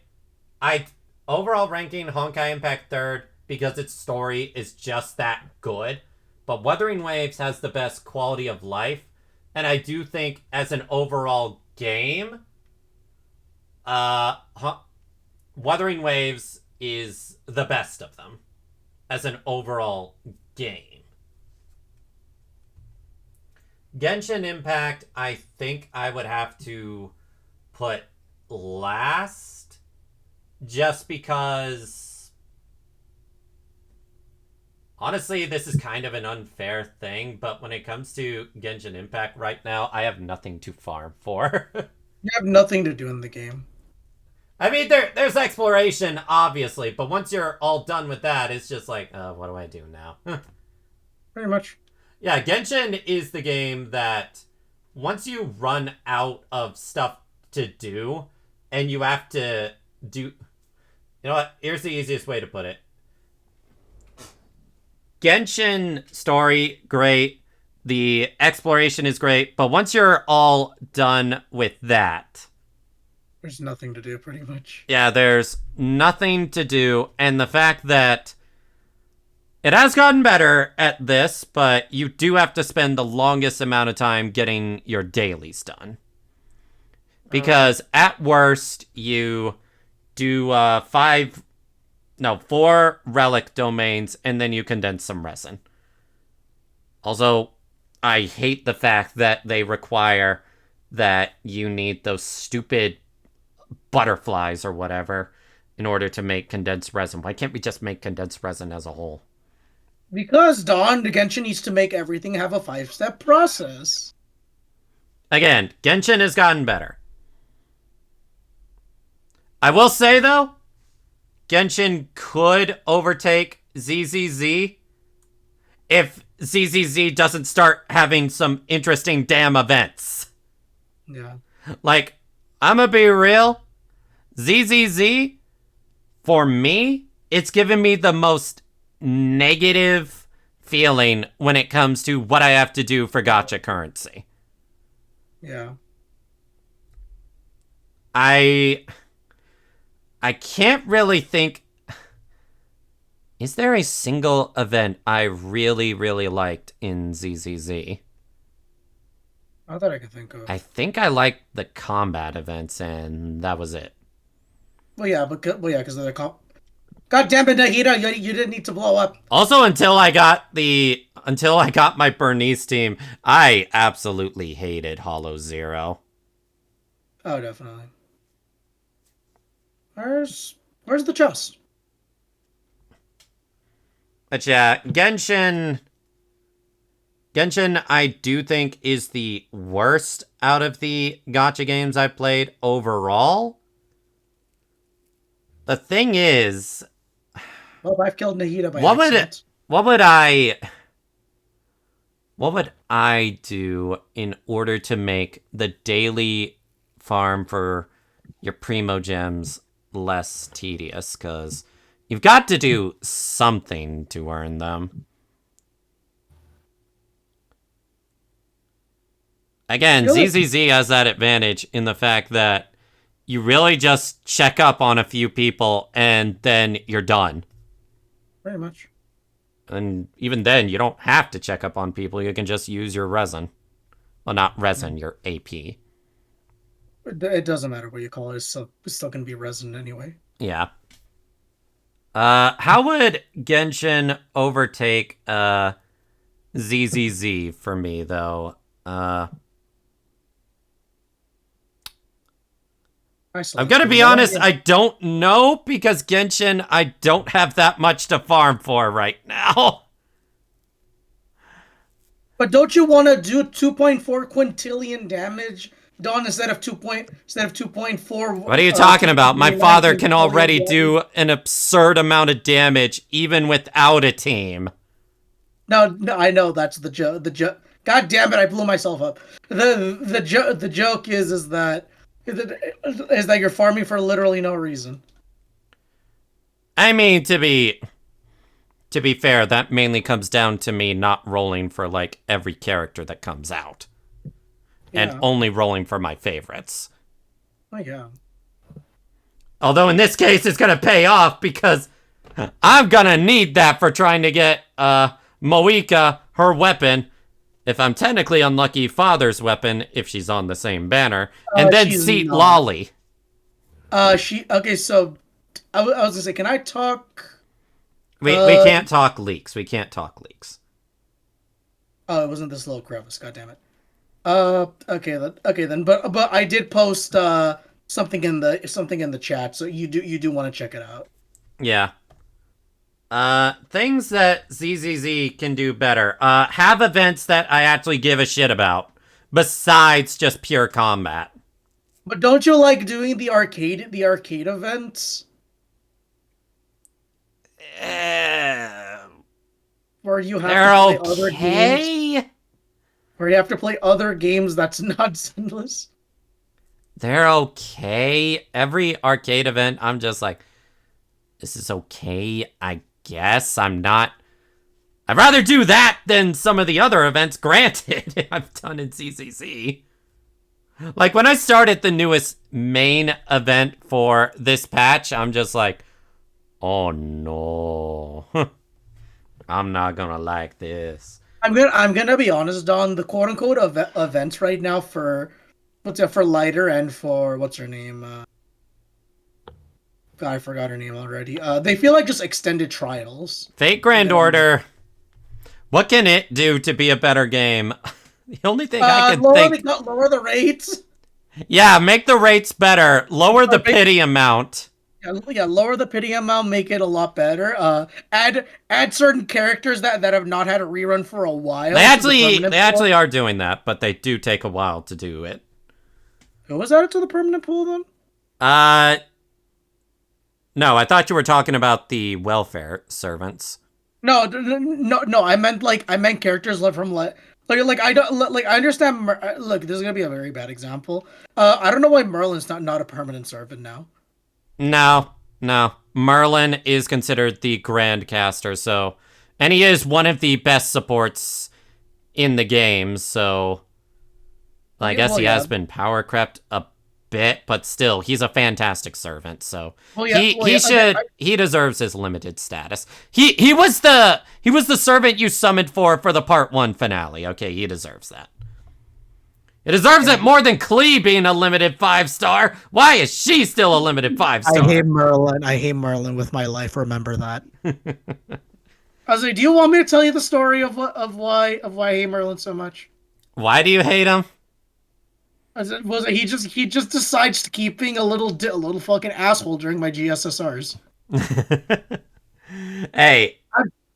overall ranking Honkai Impact 3rd because its story is just that good. But Wuthering Waves has the best quality of life, and I do think as an overall game, Wuthering Waves is the best of them. As an overall game. Genshin Impact, I think I would have to put last just because honestly, this is kind of an unfair thing, but when it comes to Genshin Impact right now, I have nothing to farm for. You have nothing to do in the game. I mean, there's exploration, obviously, but once you're all done with that, it's just like, what do I do now? Pretty much. Yeah, Genshin is the game that once you run out of stuff to do, and you have to do... You know what? Here's the easiest way to put it. Genshin story, great. The exploration is great, but once you're all done with that... There's nothing to do, pretty much. Yeah, there's nothing to do, and the fact that it has gotten better at this, but you do have to spend the longest amount of time getting your dailies done. Because at worst, you do 4 relic domains, and then you condense some resin. Also, I hate the fact that they require that you need those stupid butterflies or whatever in order to make condensed resin. Why can't we just make condensed resin as a whole? Because, Don, the Genshin needs to make everything have a 5-step process. Again, Genshin has gotten better. I will say, though, Genshin could overtake ZZZ if ZZZ doesn't start having some interesting damn events. Yeah. Like, I'm gonna be real. ZZZ, for me, it's given me the most negative feeling when it comes to what I have to do for gacha currency. Yeah. I can't really think... Is there a single event I really, really liked in ZZZ? Not that I can think of. I think I liked the combat events, and that was it. Well, yeah, because of the comp. God damn it, Nahida, you didn't need to blow up. Also, until I got my Bernice team, I absolutely hated Hollow Zero. Oh, definitely. Where's the chest? But yeah, Genshin, I do think is the worst out of the gacha games I've played overall. The thing is, Well, I've killed Nahida by what would I do in order to make the daily farm for your Primo Gems less tedious? Because you've got to do something to earn them. Again, ZZZ has that advantage in the fact that you really just check up on a few people and then you're done. Pretty much. And even then, you don't have to check up on people. You can just use your resin. Well, not resin, your AP. It doesn't matter what you call it. It's still going to be resin anyway. Yeah. How would Genshin overtake ZZZ for me, though? I'm gonna be honest, I don't know, because Genshin, I don't have that much to farm for right now. But don't you want to do 2.4 quintillion damage, Dawn, instead of 2.4? What are you talking about? My father can already do an absurd amount of damage, even without a team. No, I know that's the joke. God damn it! I blew myself up. The joke is that you're farming for literally no reason. I mean, to be fair, that mainly comes down to me not rolling for, like, every character that comes out. Yeah. And only rolling for my favorites. Oh, yeah. Although in this case, it's gonna pay off, because I'm gonna need that for trying to get, Moika, her weapon, if I'm technically unlucky, father's weapon, if she's on the same banner, and then seat not. Lolly. Okay, so, I was gonna say, can I talk... We can't talk leaks. We can't talk leaks. Oh, it wasn't this little crevice, goddammit. Okay then, but I did post, something in the chat, so you do want to check it out. Yeah. Things that ZZZ can do better. Have events that I actually give a shit about, besides just pure combat. But don't you like doing the arcade events? Where you have to play other games. Where you have to play other games that's not sinless. they're okay. Every arcade event, I'm just like, this is okay, I guess. I'd rather do that than some of the other events, granted, I've done in CCC. Like, when I started the newest main event for this patch, I'm just like, oh no. I'm not gonna like this. I'm gonna be honest, Don. The quote unquote events right now for for Lighter and for what's her name? God, I forgot her name already. They feel like just extended trials. Fate Grand Order. What can it do to be a better game? The only thing I can think... Lower the rates. Yeah, make the rates better. Lower the pity amount. Yeah, lower the pity amount, make it a lot better. Add certain characters that have not had a rerun for a while. They actually are doing that, but they do take a while to do it. Who was added to the permanent pool then? No, I thought you were talking about the welfare servants. No. I meant characters from I understand. Look, this is gonna be a very bad example. I don't know why Merlin's not a permanent servant now. No. Merlin is considered the Grand Caster, so... And he is one of the best supports in the game, so... I guess he has been power crept a bit, but still, he's a fantastic servant, so... He deserves his limited status. He was the servant you summoned for the Part 1 finale. Okay, he deserves that. It deserves it more than Klee being a limited 5-star. Why is she still a limited 5-star? I hate Merlin with my life. Remember that. I was like, do you want me to tell you the story of why I hate Merlin so much? Why do you hate him? He just decides to keep being a little fucking asshole during my GSSRs. Hey,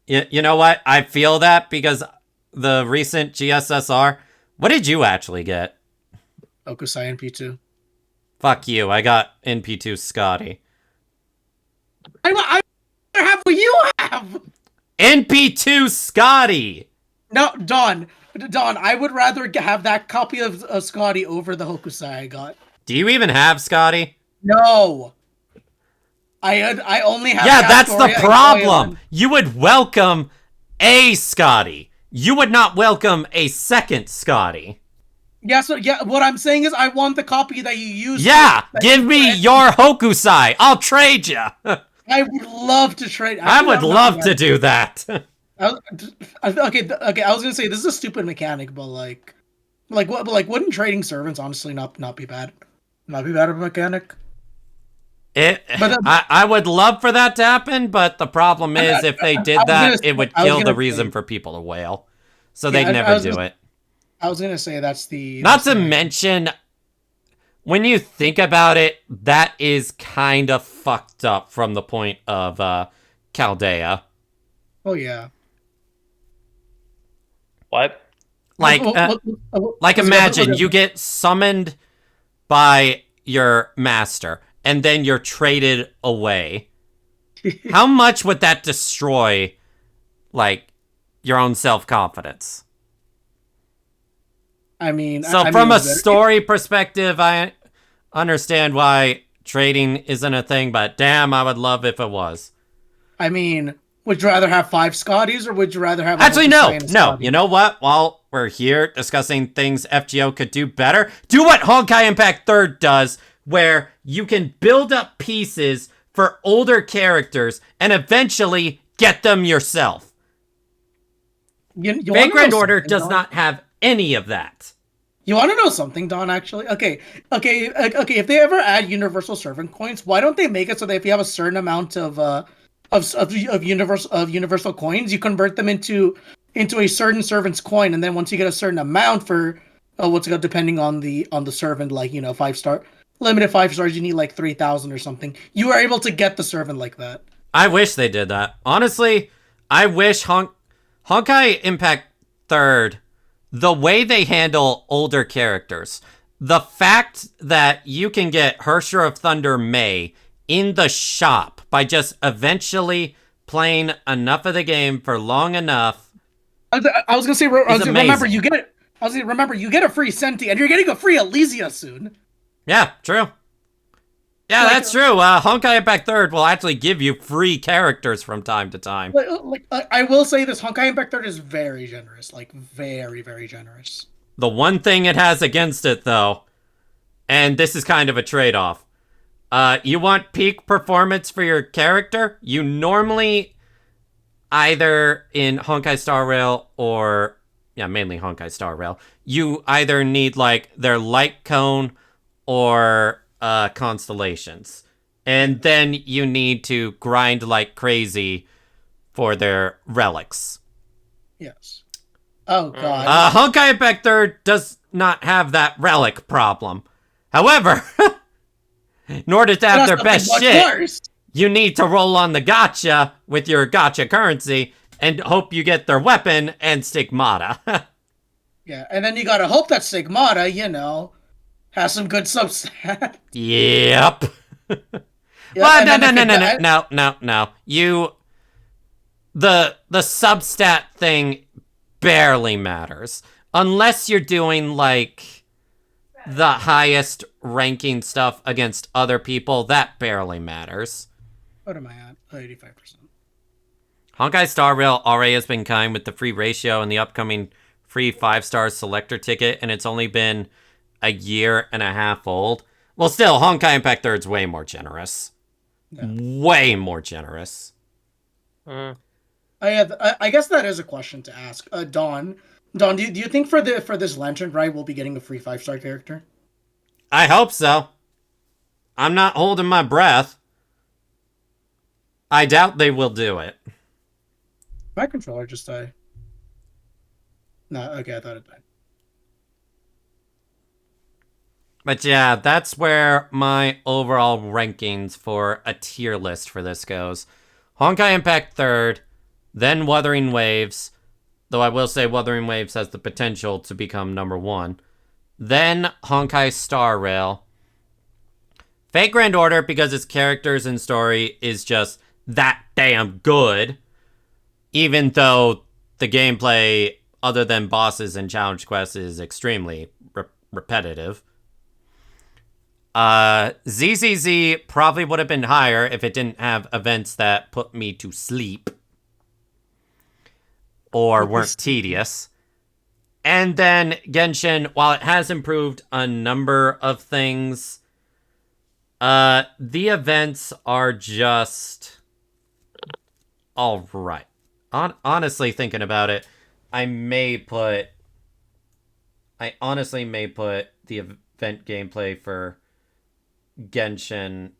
you know what? I feel that because the recent GSSR. What did you actually get? Okusai NP2. Fuck you. I got NP2 Scotty. I have what you have! NP2 Scotty! No, Don, I would rather have that copy of Scotty over the Hokusai I got. Do you even have Scotty? No. I only have... Yeah, that's the problem. You would welcome a Scotty. You would not welcome a second Scotty. Yeah, what I'm saying is I want the copy that you used. Yeah, give me your Hokusai. I'll trade you. I would love to trade. I would love to do that. Okay, I was gonna say this is a stupid mechanic, but wouldn't trading servants honestly not be bad? Not be bad of a mechanic? I would love for that to happen, but the problem is if they did that, it would kill the reason for people to wail. So they'd never do it. I was gonna say that's the... Not to mention, when you think about it, that is kind of fucked up from the point of Chaldea. Oh, yeah. What? Like imagine you get summoned by your master, and then you're traded away. How much would that destroy, like, your own self-confidence? I mean... from a story perspective, I understand why trading isn't a thing, but damn, I would love if it was. I mean, would you rather have 5 Scotties, or would you rather have... Actually, no. You know what? While we're here discussing things FGO could do better, do what Honkai Impact 3rd does, where you can build up pieces for older characters and eventually get them yourself. Fate Grand Order does not have any of that. You want to know something, Don, actually? Okay. If they ever add universal servant coins, why don't they make it so that if you have a certain amount of universal coins, you convert them into a certain servant's coin, and then once you get a certain amount for depending on the servant, like, 5-star. Limited 5 stars, you need like 3,000 or something. You are able to get the servant like that. I wish they did that. Honestly, I wish Honkai Impact 3rd, the way they handle older characters, the fact that you can get Hersher of Thunder May in the shop by just eventually playing enough of the game for long enough. I was gonna say, remember you get a free Senti, and you're getting a free Elysia soon. Yeah, true. Yeah, Like, that's true. Honkai Impact 3rd will actually give you free characters from time to time. I will say this: Honkai Impact Third is very generous, like very, very generous. The one thing it has against it, though, and this is kind of a trade-off. You want peak performance for your character? You normally, either in Honkai Star Rail or, yeah, mainly Honkai Star Rail, you either need, like, their light cone or constellations. And then you need to grind like crazy for their relics. Yes. Oh god. Honkai Impact 3rd does not have that relic problem. However, in order to have their best shit, you need to roll on the gacha with your gacha currency and hope you get their weapon and stigmata. Yeah, and then you gotta hope that stigmata, has some good substat. Yep. Yeah, well, no. The substat thing barely matters. Unless you're doing, like, the highest ranking stuff against other people, that barely matters. What am I at? 85%. Honkai Star Rail already has been kind with the free ratio and the upcoming free 5-star selector ticket, and it's only been a year and a half old. Well, still, Honkai Impact 3rd's way more generous. Yeah. Way more generous. I guess that is a question to ask. Dawn, do you think for this Lantern Ride we'll be getting a free 5-star character? I hope so. I'm not holding my breath. I doubt they will do it. My controller just died. No, okay, I thought it died. But yeah, that's where my overall rankings for a tier list for this goes. Honkai Impact 3rd, then Wuthering Waves, though I will say Wuthering Waves has the potential to become number 1. Then Honkai Star Rail. Fate Grand Order, because its characters and story is just that damn good. Even though the gameplay, other than bosses and challenge quests, is extremely repetitive. ZZZ probably would have been higher if it didn't have events that put me to sleep. Or weren't tedious. And then Genshin, while it has improved a number of things, the events are just alright. Honestly, thinking about it, I honestly may put the event gameplay for Genshin,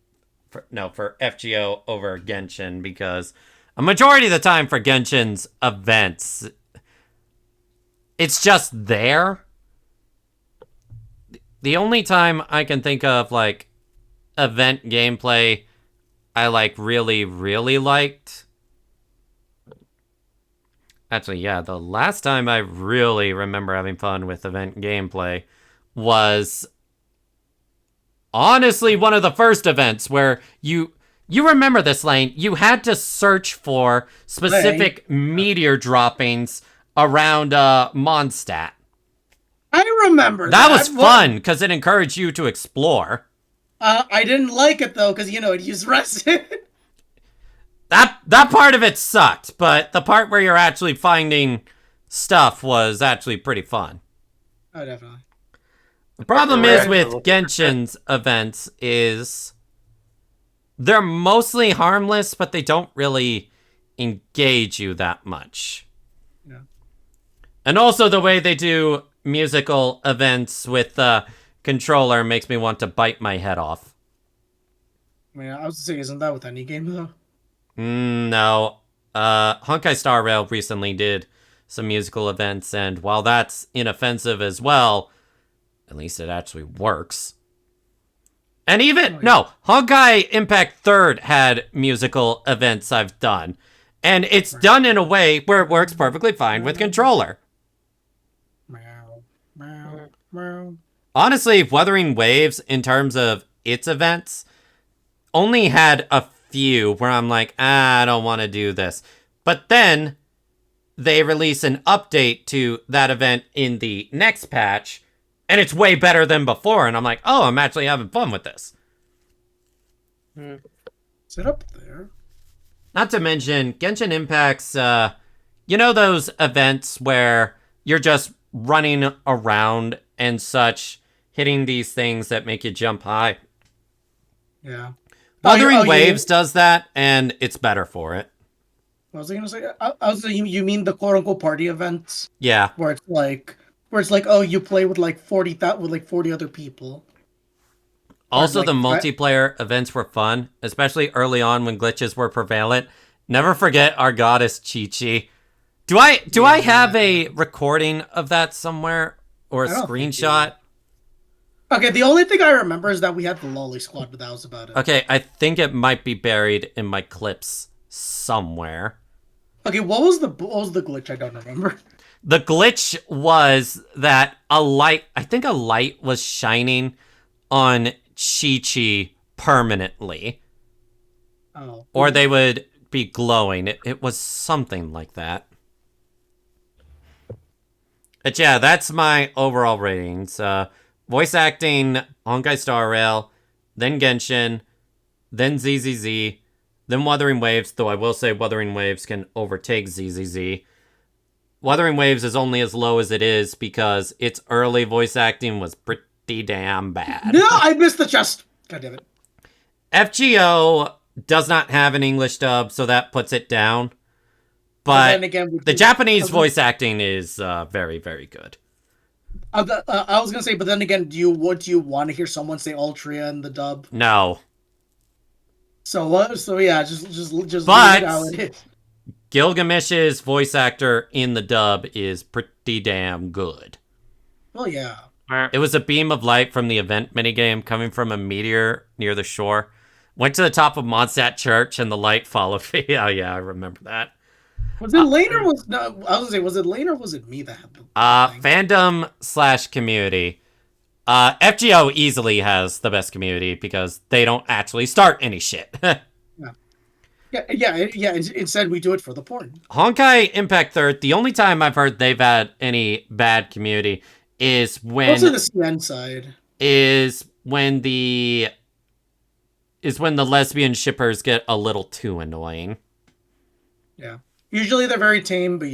for FGO over Genshin, because a majority of the time for Genshin's events, it's just there. The only time I can think of, like, event gameplay I, like, really, really liked. Actually, yeah, the last time I really remember having fun with event gameplay was honestly one of the first events where you remember this, Lane. You had to search for specific meteor droppings around Mondstadt. I remember that was fun because it encouraged you to explore. I didn't like it though because it used resin. That part of it sucked, but the part where you're actually finding stuff was actually pretty fun. Oh, definitely. The problem is with Genshin's events is they're mostly harmless, but they don't really engage you that much. Yeah. And also the way they do musical events with the controller makes me want to bite my head off. I mean, I was saying, isn't that with any game though? No. Honkai Star Rail recently did some musical events, and while that's inoffensive as well, at least it actually works. And even, Honkai Impact 3rd had musical events I've done. And it's done in a way where it works perfectly fine with controller. Honestly, Wuthering Waves, in terms of its events, only had a few where I'm like, I don't want to do this. But then they release an update to that event in the next patch And it's way better than before, and I'm like, oh, I'm actually having fun with this. Is it up there? Not to mention, Genshin Impact's, you know those events where you're just running around and such, hitting these things that make you jump high? Yeah. Wuthering Waves does that, and it's better for it. What was I gonna say? I was you mean the quote unquote party events? Yeah. Where it's like, oh, you play with like 40 other people. Also, like, the multiplayer events were fun, especially early on when glitches were prevalent. Never forget our goddess Chi-Chi. Do I have a recording of that somewhere or a screenshot? Okay, the only thing I remember is that we had the Lolly Squad, but that was about it. Okay, I think it might be buried in my clips somewhere. Okay, what was the glitch? I don't remember. The glitch was that a light was shining on Chi-Chi permanently. Oh. Or they would be glowing. It was something like that. But yeah, that's my overall ratings. Voice acting, Honkai Star Rail, then Genshin, then ZZZ, then Wuthering Waves, though I will say Wuthering Waves can overtake ZZZ. Wuthering Waves is only as low as it is because its early voice acting was pretty damn bad. No, I missed the chest. God damn it. FGO does not have an English dub, so that puts it down. But then again, the Japanese voice acting is very, very good. I was gonna say, but then again, do you want to hear someone say Altria in the dub? No. So yeah, just leave it how it is. Gilgamesh's voice actor in the dub is pretty damn good. Well, yeah. It was a beam of light from the event minigame coming from a meteor near the shore. Went to the top of Mondstadt Church and the light followed me. Oh yeah, I remember that. Was it Lane or was no? I was gonna say, was it Lane or was it me that had the thing? Fandom/community. FGO easily has the best community because they don't actually start any shit. Yeah. Instead, we do it for the porn. Honkai Impact Third. The only time I've heard they've had any bad community is when Also the CN side is when the lesbian shippers get a little too annoying. Yeah. Usually they're very tame, but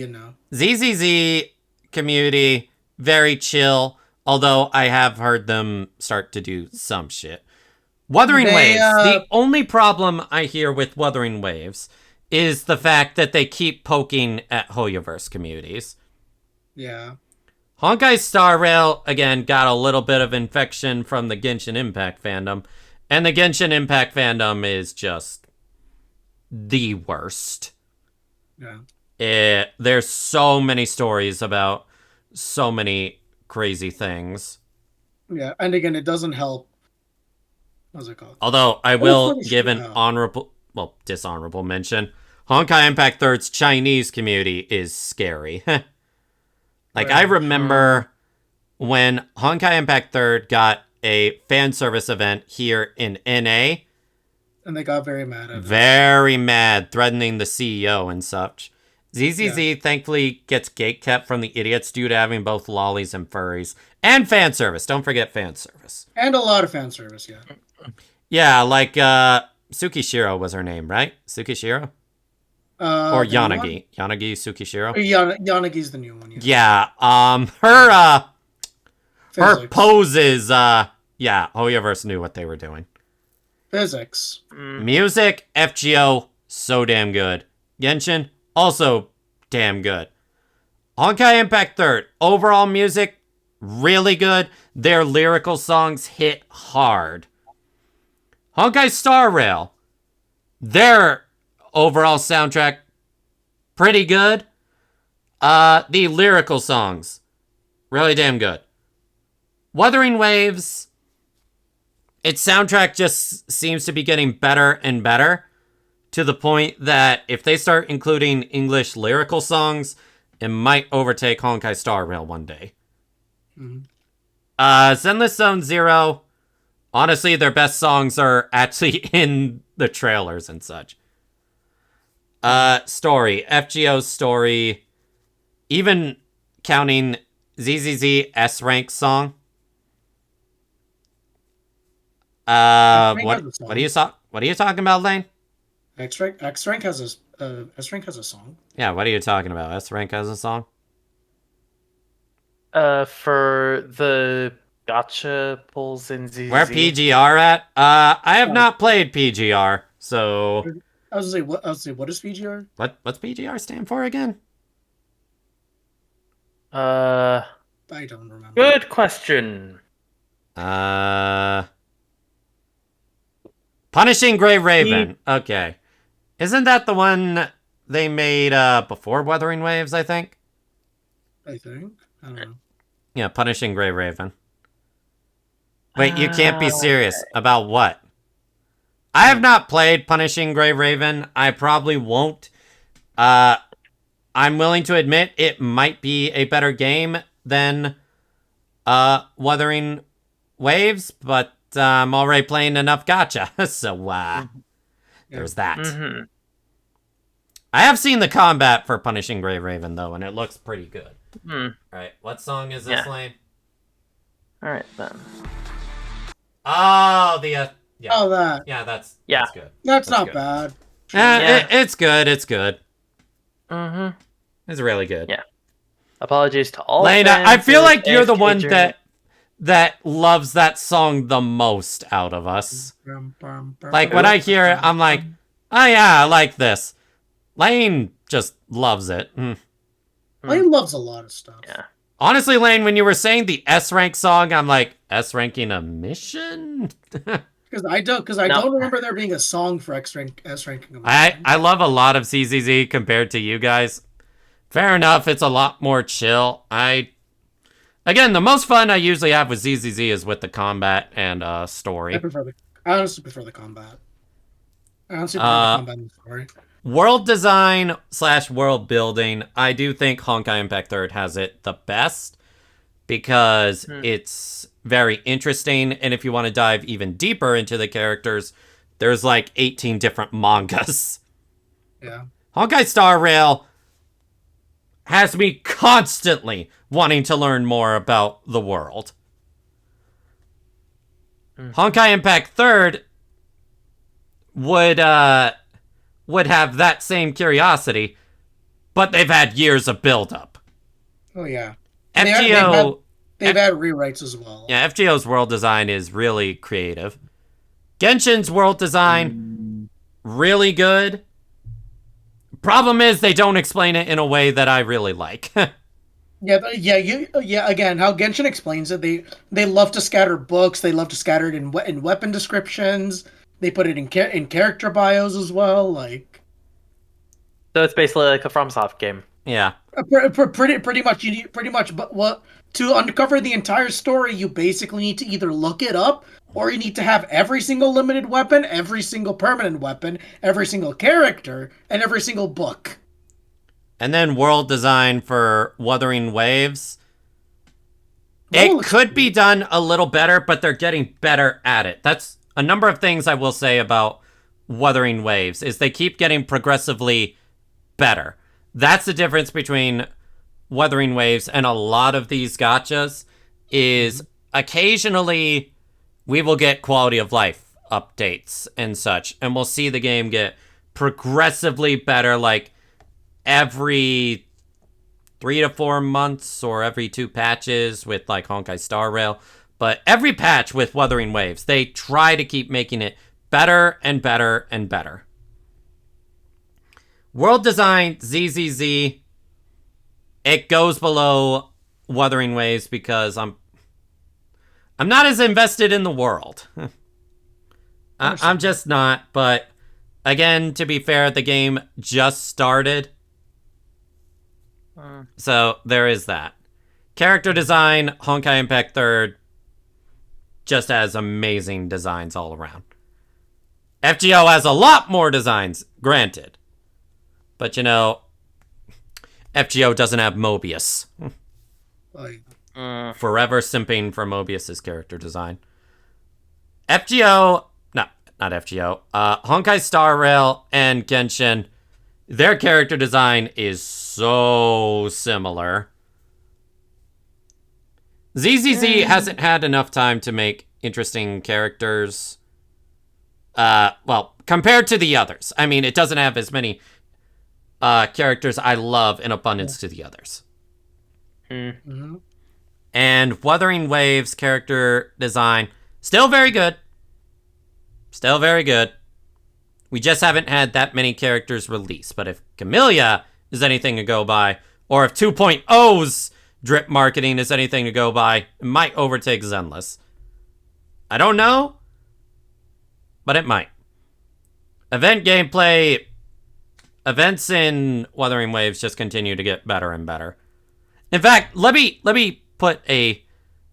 ZZZ community, very chill, although I have heard them start to do some shit. Wuthering Waves, the only problem I hear with Wuthering Waves is the fact that they keep poking at Hoyoverse communities. Yeah. Honkai Star Rail, again, got a little bit of infection from the Genshin Impact fandom, and the Genshin Impact fandom is just the worst. Yeah. There's so many stories about so many crazy things. Yeah, and again, it doesn't help. What's it called? Although I will give an dishonorable mention. Honkai Impact Third's Chinese community is scary. I remember when Honkai Impact Third got a fan service event here in NA. And they got very mad at it. Very mad, threatening the CEO and such. ZZZ thankfully gets gatekept from the idiots due to having both lollies and furries. And fan service. Don't forget fan service. And a lot of fan service, yeah. Yeah, like Tsukishiro was her name, right? Tsukishiro? Or Yanagi. Yanagi Tsukishiro? Yanagi's the new one, yeah. Her poses, Hoyoverse knew what they were doing. Physics. Music, FGO, so damn good. Genshin, also damn good. Honkai Impact Third, overall music, really good. Their lyrical songs hit hard. Honkai Star Rail, their overall soundtrack, pretty good. The lyrical songs, really damn good. Wuthering Waves, its soundtrack just seems to be getting better and better to the point that if they start including English lyrical songs, it might overtake Honkai Star Rail one day. Zenless Zone Zero, honestly, their best songs are actually in the trailers and such. Story, FGO's story, even counting ZZZ S rank song, X-Rank has a What song. are you what are you talking about, Lane? X-Rank has a song. Yeah, what are you talking about? S rank has a song. For the Gacha pulls in ZZ. Where PGR at? I have Oh. not played PGR, so I was gonna say what is VGR? what's PGR stand for again? Uh, I don't remember. Good question. Punishing Grey Raven. Okay. Isn't that the one they made before Wuthering Waves, I think? I think. I don't know. Yeah, Punishing Grey Raven. Wait, you can't be serious. About what? I have not played Punishing Grey Raven. I probably won't. I'm willing to admit it might be a better game than Wuthering Waves, but I'm already playing enough Gacha, so there's that. Mm-hmm. I have seen the combat for Punishing Grey Raven, though, and it looks pretty good. Mm. Alright, what song is this, Lane? Alright, then. Oh, the, yeah. Oh, that. Yeah, that's good. That's not good. bad. Yeah. It's good, it's good. Mm-hmm. It's really good. Yeah. Apologies to all Lane, fans I feel of like you're the AFK one Journey. that loves that song the most out of us. Like, when I hear it, I'm like, oh yeah, I like this. Lane just loves it. Lane loves a lot of stuff. Yeah. Honestly, Lane, when you were saying the S rank song, I'm like, S ranking a mission? Because I don't remember there being a song for S ranking. I love a lot of CZZ compared to you guys. Fair enough, it's a lot more chill. Again, the most fun I usually have with ZZZ is with the combat and story. I honestly prefer the combat. I honestly prefer the combat and the story. World design / world building, I do think Honkai Impact 3rd has it the best because it's very interesting, and if you want to dive even deeper into the characters, there's like 18 different mangas. Yeah. Honkai Star Rail has me constantly wanting to learn more about the world. Honkai Impact 3rd would have that same curiosity, but they've had years of build-up. Oh yeah. FGO... They've had rewrites as well. Yeah, FGO's world design is really creative. Genshin's world design, really good. Problem is, they don't explain it in a way that I really like. Again, how Genshin explains it, they love to scatter books. They love to scatter it in weapon descriptions. They put it in character bios as well. Like, so it's basically like a FromSoft game. Yeah. Pretty much. But what to uncover the entire story, you basically need to either look it up, or you need to have every single limited weapon, every single permanent weapon, every single character, and every single book. And then world design for Wuthering Waves. It could be done a little better, but they're getting better at it. That's a number of things I will say about Wuthering Waves, is they keep getting progressively better. That's the difference between Wuthering Waves and a lot of these gachas, is occasionally we will get quality of life updates and such, and we'll see the game get progressively better, like every 3 to 4 months or every 2 patches with like Honkai Star Rail. But every patch with Wuthering Waves, they try to keep making it better and better and better. World design, ZZZ, it goes below Wuthering Waves because I'm not as invested in the world. I'm just not, but again, to be fair, the game just started. So there is that. Character design, Honkai Impact 3rd just has amazing designs all around. FGO has a lot more designs, granted. But you know, FGO doesn't have Mobius. Forever simping for Mobius's character design. FGO, no, not FGO. Honkai Star Rail and Genshin, their character design is so similar. ZZZ hasn't had enough time to make interesting characters. Well, compared to the others. I mean, it doesn't have as many characters I love in abundance to the others. Mm-hmm. And Wuthering Waves character design, still very good. Still very good. We just haven't had that many characters released. But if Camellia is anything to go by, or if 2.0's drip marketing is anything to go by, it might overtake Zenless. I don't know, but it might. Event gameplay, events in Wuthering Waves just continue to get better and better. In fact, let me put a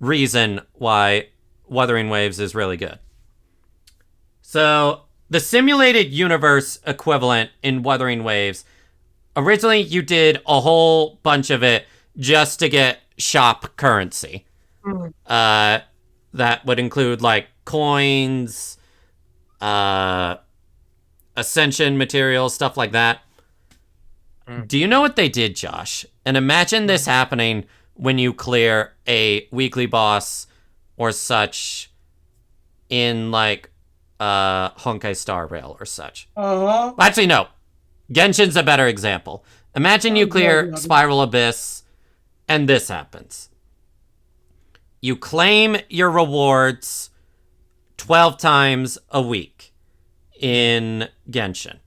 reason why Wuthering Waves is really good. So, the simulated universe equivalent in Wuthering Waves, originally you did a whole bunch of it just to get shop currency. That would include, like, coins, ascension materials, stuff like that. Do you know what they did, Josh? And imagine this happening when you clear a weekly boss or such in, like, Honkai Star Rail or such. Uh-huh. Actually, no. Genshin's a better example. Imagine you clear Spiral Abyss, and this happens. You claim your rewards 12 times a week in Genshin.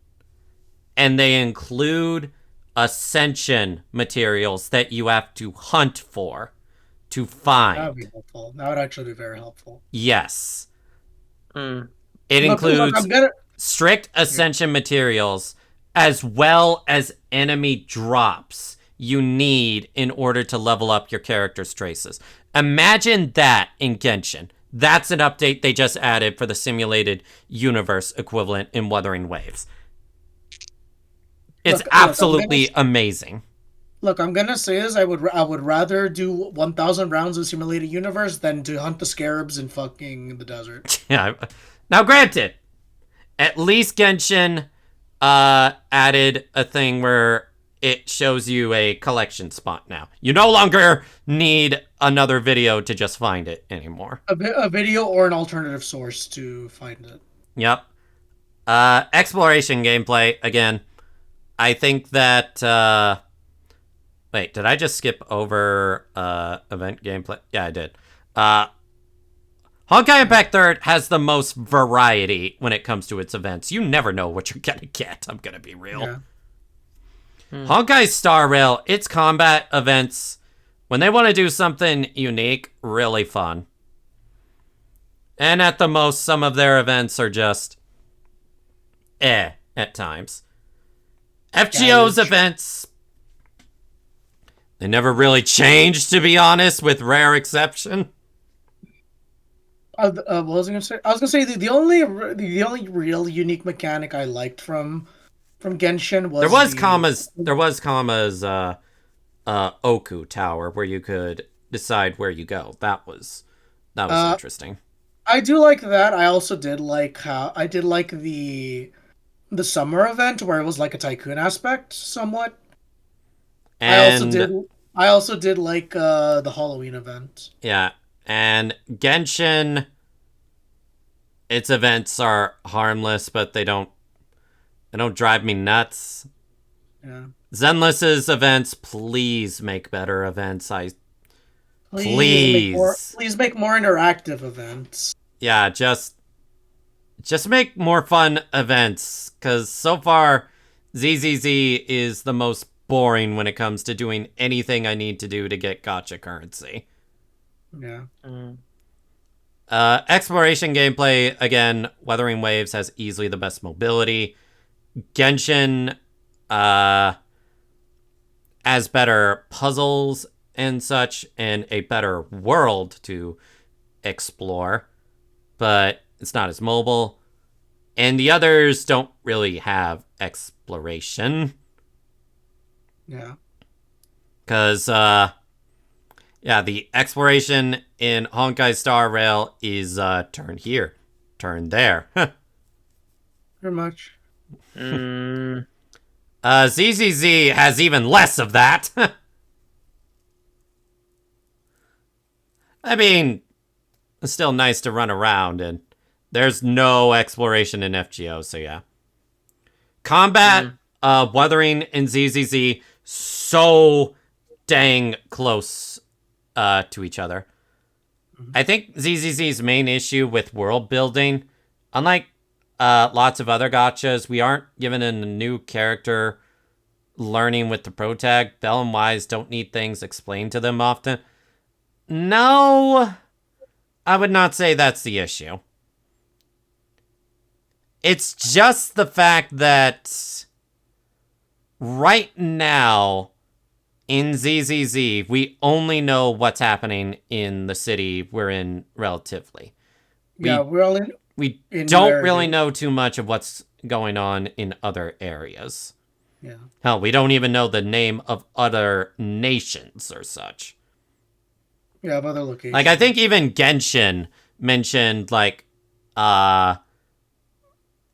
And they include ascension materials that you have to hunt for, to find. That would be helpful. That would actually be very helpful. Yes. Mm. It includes I'm strict ascension materials as well as enemy drops you need in order to level up your character's traces. Imagine that in Genshin. That's an update they just added for the simulated universe equivalent in Wuthering Waves. It's absolutely amazing. Look, I'm gonna say is I would rather do 1,000 rounds of simulated universe than to hunt the scarabs in fucking the desert. Yeah. Now, granted, at least Genshin added a thing where it shows you a collection spot now. You no longer need another video to just find it anymore. A video or an alternative source to find it. Yep. Exploration gameplay, again. I think that... Wait, did I just skip over event gameplay? Yeah, I did. Honkai Impact 3rd has the most variety when it comes to its events. You never know what you're gonna get, I'm gonna be real. Yeah. Honkai Star Rail, its combat events, when they want to do something unique, really fun. And at the most, some of their events are just at times. FGO's events, they never really changed, to be honest, with rare exception. What was I gonna say? I was gonna say the only real unique mechanic I liked from Genshin was there was Kama's Oku Tower where you could decide where you go. That was interesting. I do like that. I also did like the summer event where it was like a tycoon aspect somewhat. And I also did like the Halloween event. Yeah, and Genshin, its events are harmless, but they don't drive me nuts. Yeah. Zenless's events, please make better events. Please make more interactive events. Yeah, just make more fun events, because so far, ZZZ is the most boring when it comes to doing anything I need to do to get gacha currency. Yeah. Exploration gameplay, again, Wuthering Waves has easily the best mobility. Genshin has better puzzles and such, and a better world to explore, but it's not as mobile. And the others don't really have exploration. Yeah. Because, the exploration in Honkai Star Rail is turn here, turn there. Pretty much. ZZZ has even less of that. I mean, it's still nice to run around, and there's no exploration in FGO, so yeah. Combat, Wuthering, and ZZZ, so dang close to each other. I think ZZZ's main issue with world building, unlike lots of other gachas, we aren't given a new character learning with the pro tag. Bell and Wise don't need things explained to them often. No, I would not say that's the issue. It's just the fact that right now in ZZZ, we only know what's happening in the city we're in relatively. We're all in. We don't really know too much of what's going on in other areas. Yeah. Hell, we don't even know the name of other nations or such. Yeah, of other locations. Like, I think even Genshin mentioned, like, it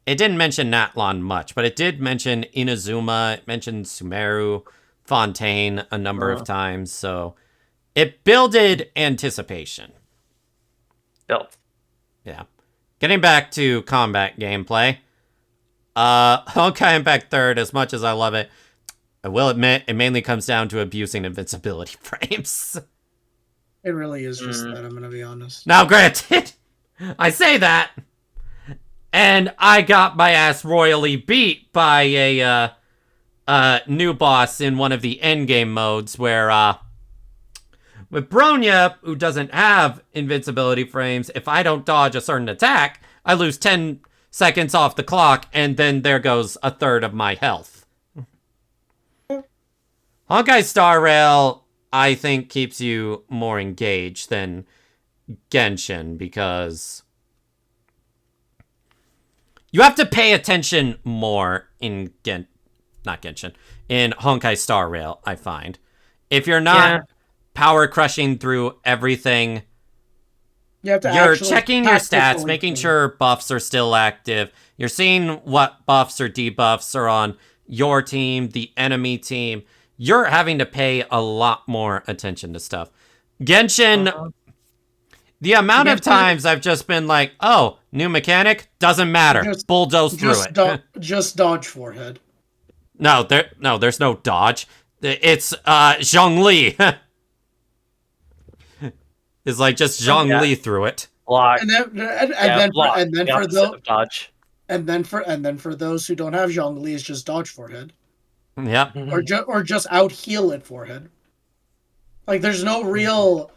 didn't mention Natlan much, but it did mention Inazuma, it mentioned Sumeru, Fontaine a number of times, so it builded anticipation. Built. Yeah. Getting back to combat gameplay, Honkai Impact 3rd, as much as I love it, I will admit, it mainly comes down to abusing invincibility frames. It really is just that, I'm gonna be honest. Now, granted, I say that, and I got my ass royally beat by a new boss in one of the endgame modes where, with Bronya, who doesn't have invincibility frames, if I don't dodge a certain attack, I lose 10 seconds off the clock, and then there goes a third of my health. Honkai Star Rail, I think, keeps you more engaged than Genshin, because you have to pay attention more in not Genshin, in Honkai Star Rail, I find. If you're not power crushing through everything, you're checking your stats, making sure buffs are still active. You're seeing what buffs or debuffs are on your team, the enemy team. You're having to pay a lot more attention to stuff. Genshin, the amount of times I've just been like, oh, new mechanic, doesn't matter. Bulldoze through it. Just dodge forehead. No, there's no dodge. It's Zhongli. It's like just Zhongli through it. Block. And then for those who don't have Zhongli, it's just dodge forehead. Yep. Or just out heal it forehead. Like there's no real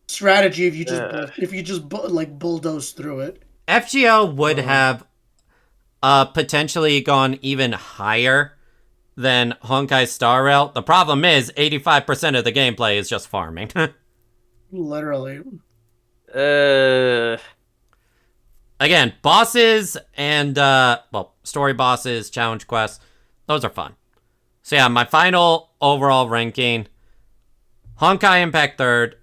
strategy if you just bulldoze through it. FGO would have potentially gone even higher than Honkai Star Rail. The problem is 85% of the gameplay is just farming. Literally. Again, bosses and story bosses, challenge quests, those are fun. So yeah, my final overall ranking, Honkai Impact 3rd,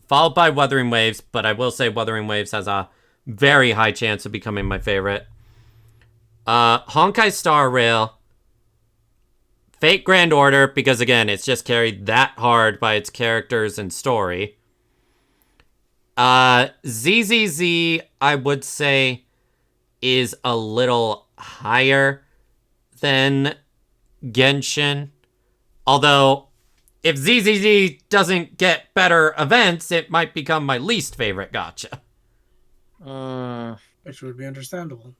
followed by Wuthering Waves, but I will say Wuthering Waves has a very high chance of becoming my favorite. Honkai Star Rail, Fate Grand Order, because again, it's just carried that hard by its characters and story. ZZZ, I would say, is a little higher than Genshin. Although, if ZZZ doesn't get better events, it might become my least favorite gacha. Which would be understandable.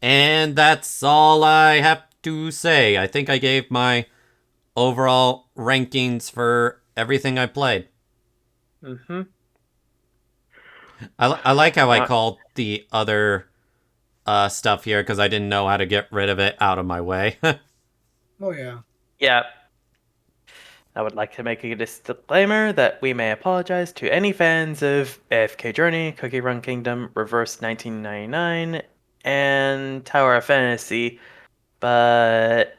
And that's all I have to say. I think I gave my overall rankings for everything I played. Mm-hmm. I like how I called the other stuff here because I didn't know how to get rid of it out of my way. Oh, yeah. Yeah. I would like to make a disclaimer that we may apologize to any fans of AFK Journey, Cookie Run Kingdom, Reverse 1999, and Tower of Fantasy, but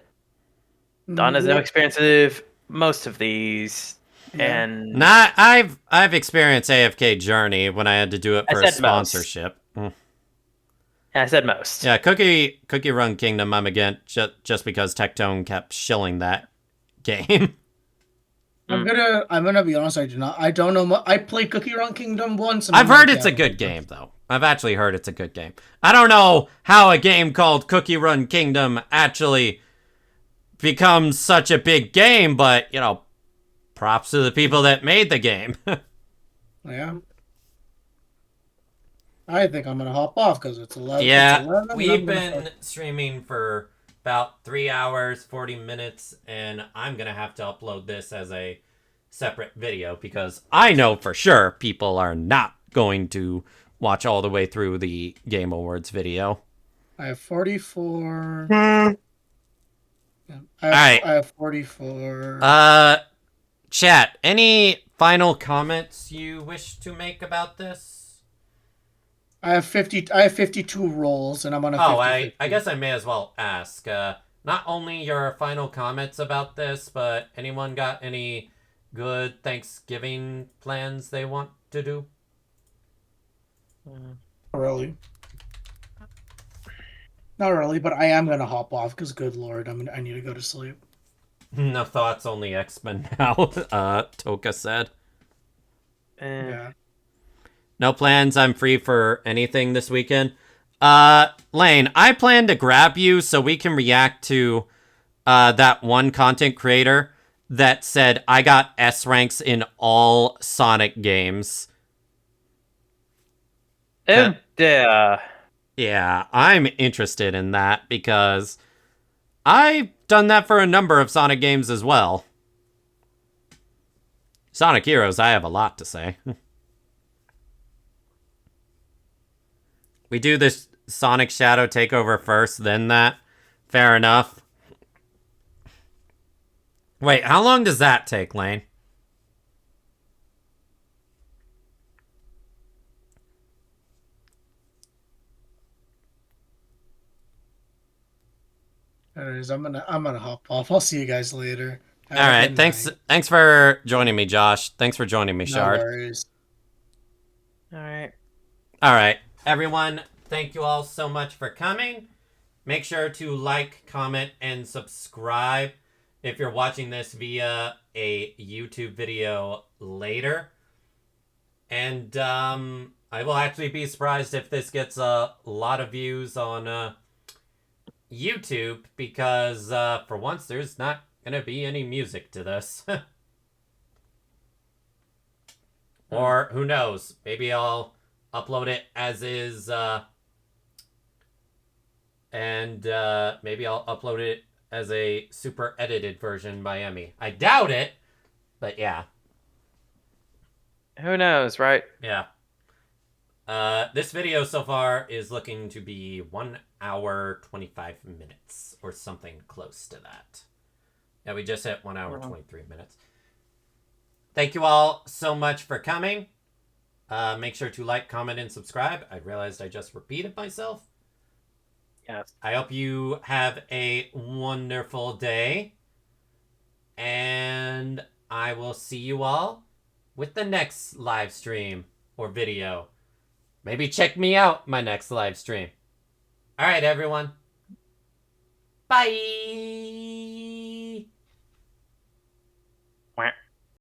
Don has no experience with most of these. Yeah. And I've experienced AFK Journey when I had to do it for a sponsorship. I said most. Yeah, Cookie Run Kingdom I'm against just because Tectone kept shilling that game. I'm gonna be honest. I don't know. I played Cookie Run Kingdom once. And I've I'm heard like, it's yeah, a good game, though. I've actually heard it's a good game. I don't know how a game called Cookie Run Kingdom actually becomes such a big game, but, props to the people that made the game. Yeah. I think I'm gonna hop off because it's 11. Yeah, It's 11. And we've I'm gonna been streaming for about 3 hours, 40 minutes, and I'm going to have to upload this as a separate video because I know for sure people are not going to watch all the way through the Game Awards video. I have 44. Hmm. Yeah, Alright. I have 44. Chat, any final comments you wish to make about this? I have 50. I have 52 rolls, and I'm on a 50. Oh, I guess I may as well ask. Not only your final comments about this, but anyone got any good Thanksgiving plans they want to do? Really. Not really, but I am gonna hop off because, good lord, I need to go to sleep. No thoughts, only X-Men now, Toka said. Yeah. No plans, I'm free for anything this weekend. Lane, I plan to grab you so we can react to that one content creator that said, I got S ranks in all Sonic games. Oh, Yeah, I'm interested in that because I've done that for a number of Sonic games as well. Sonic Heroes, I have a lot to say. We do this Sonic Shadow takeover first, then that. Fair enough. Wait, how long does that take, Lane? Anyways, I'm gonna hop off. I'll see you guys later. All right, thanks for joining me, Josh. Thanks for joining me, No Shard. worries. All right, everyone, thank you all so much for coming. Make sure to like, comment, and subscribe if you're watching this via a YouTube video later. And I will actually be surprised if this gets a lot of views on YouTube because for once there's not going to be any music to this. Or who knows, maybe I'll upload it as is and maybe I'll upload it as a super edited version by Emmy. I doubt it, but yeah. Who knows, right? Yeah. This video so far is looking to be 1 hour 25 minutes or something close to that. Yeah, we just hit 1 hour 23 minutes. Thank you all so much for coming. Make sure to like, comment, and subscribe. I realized I just repeated myself. Yes. I hope you have a wonderful day. And I will see you all with the next live stream or video. Maybe check me out my next live stream. All right, everyone. Bye.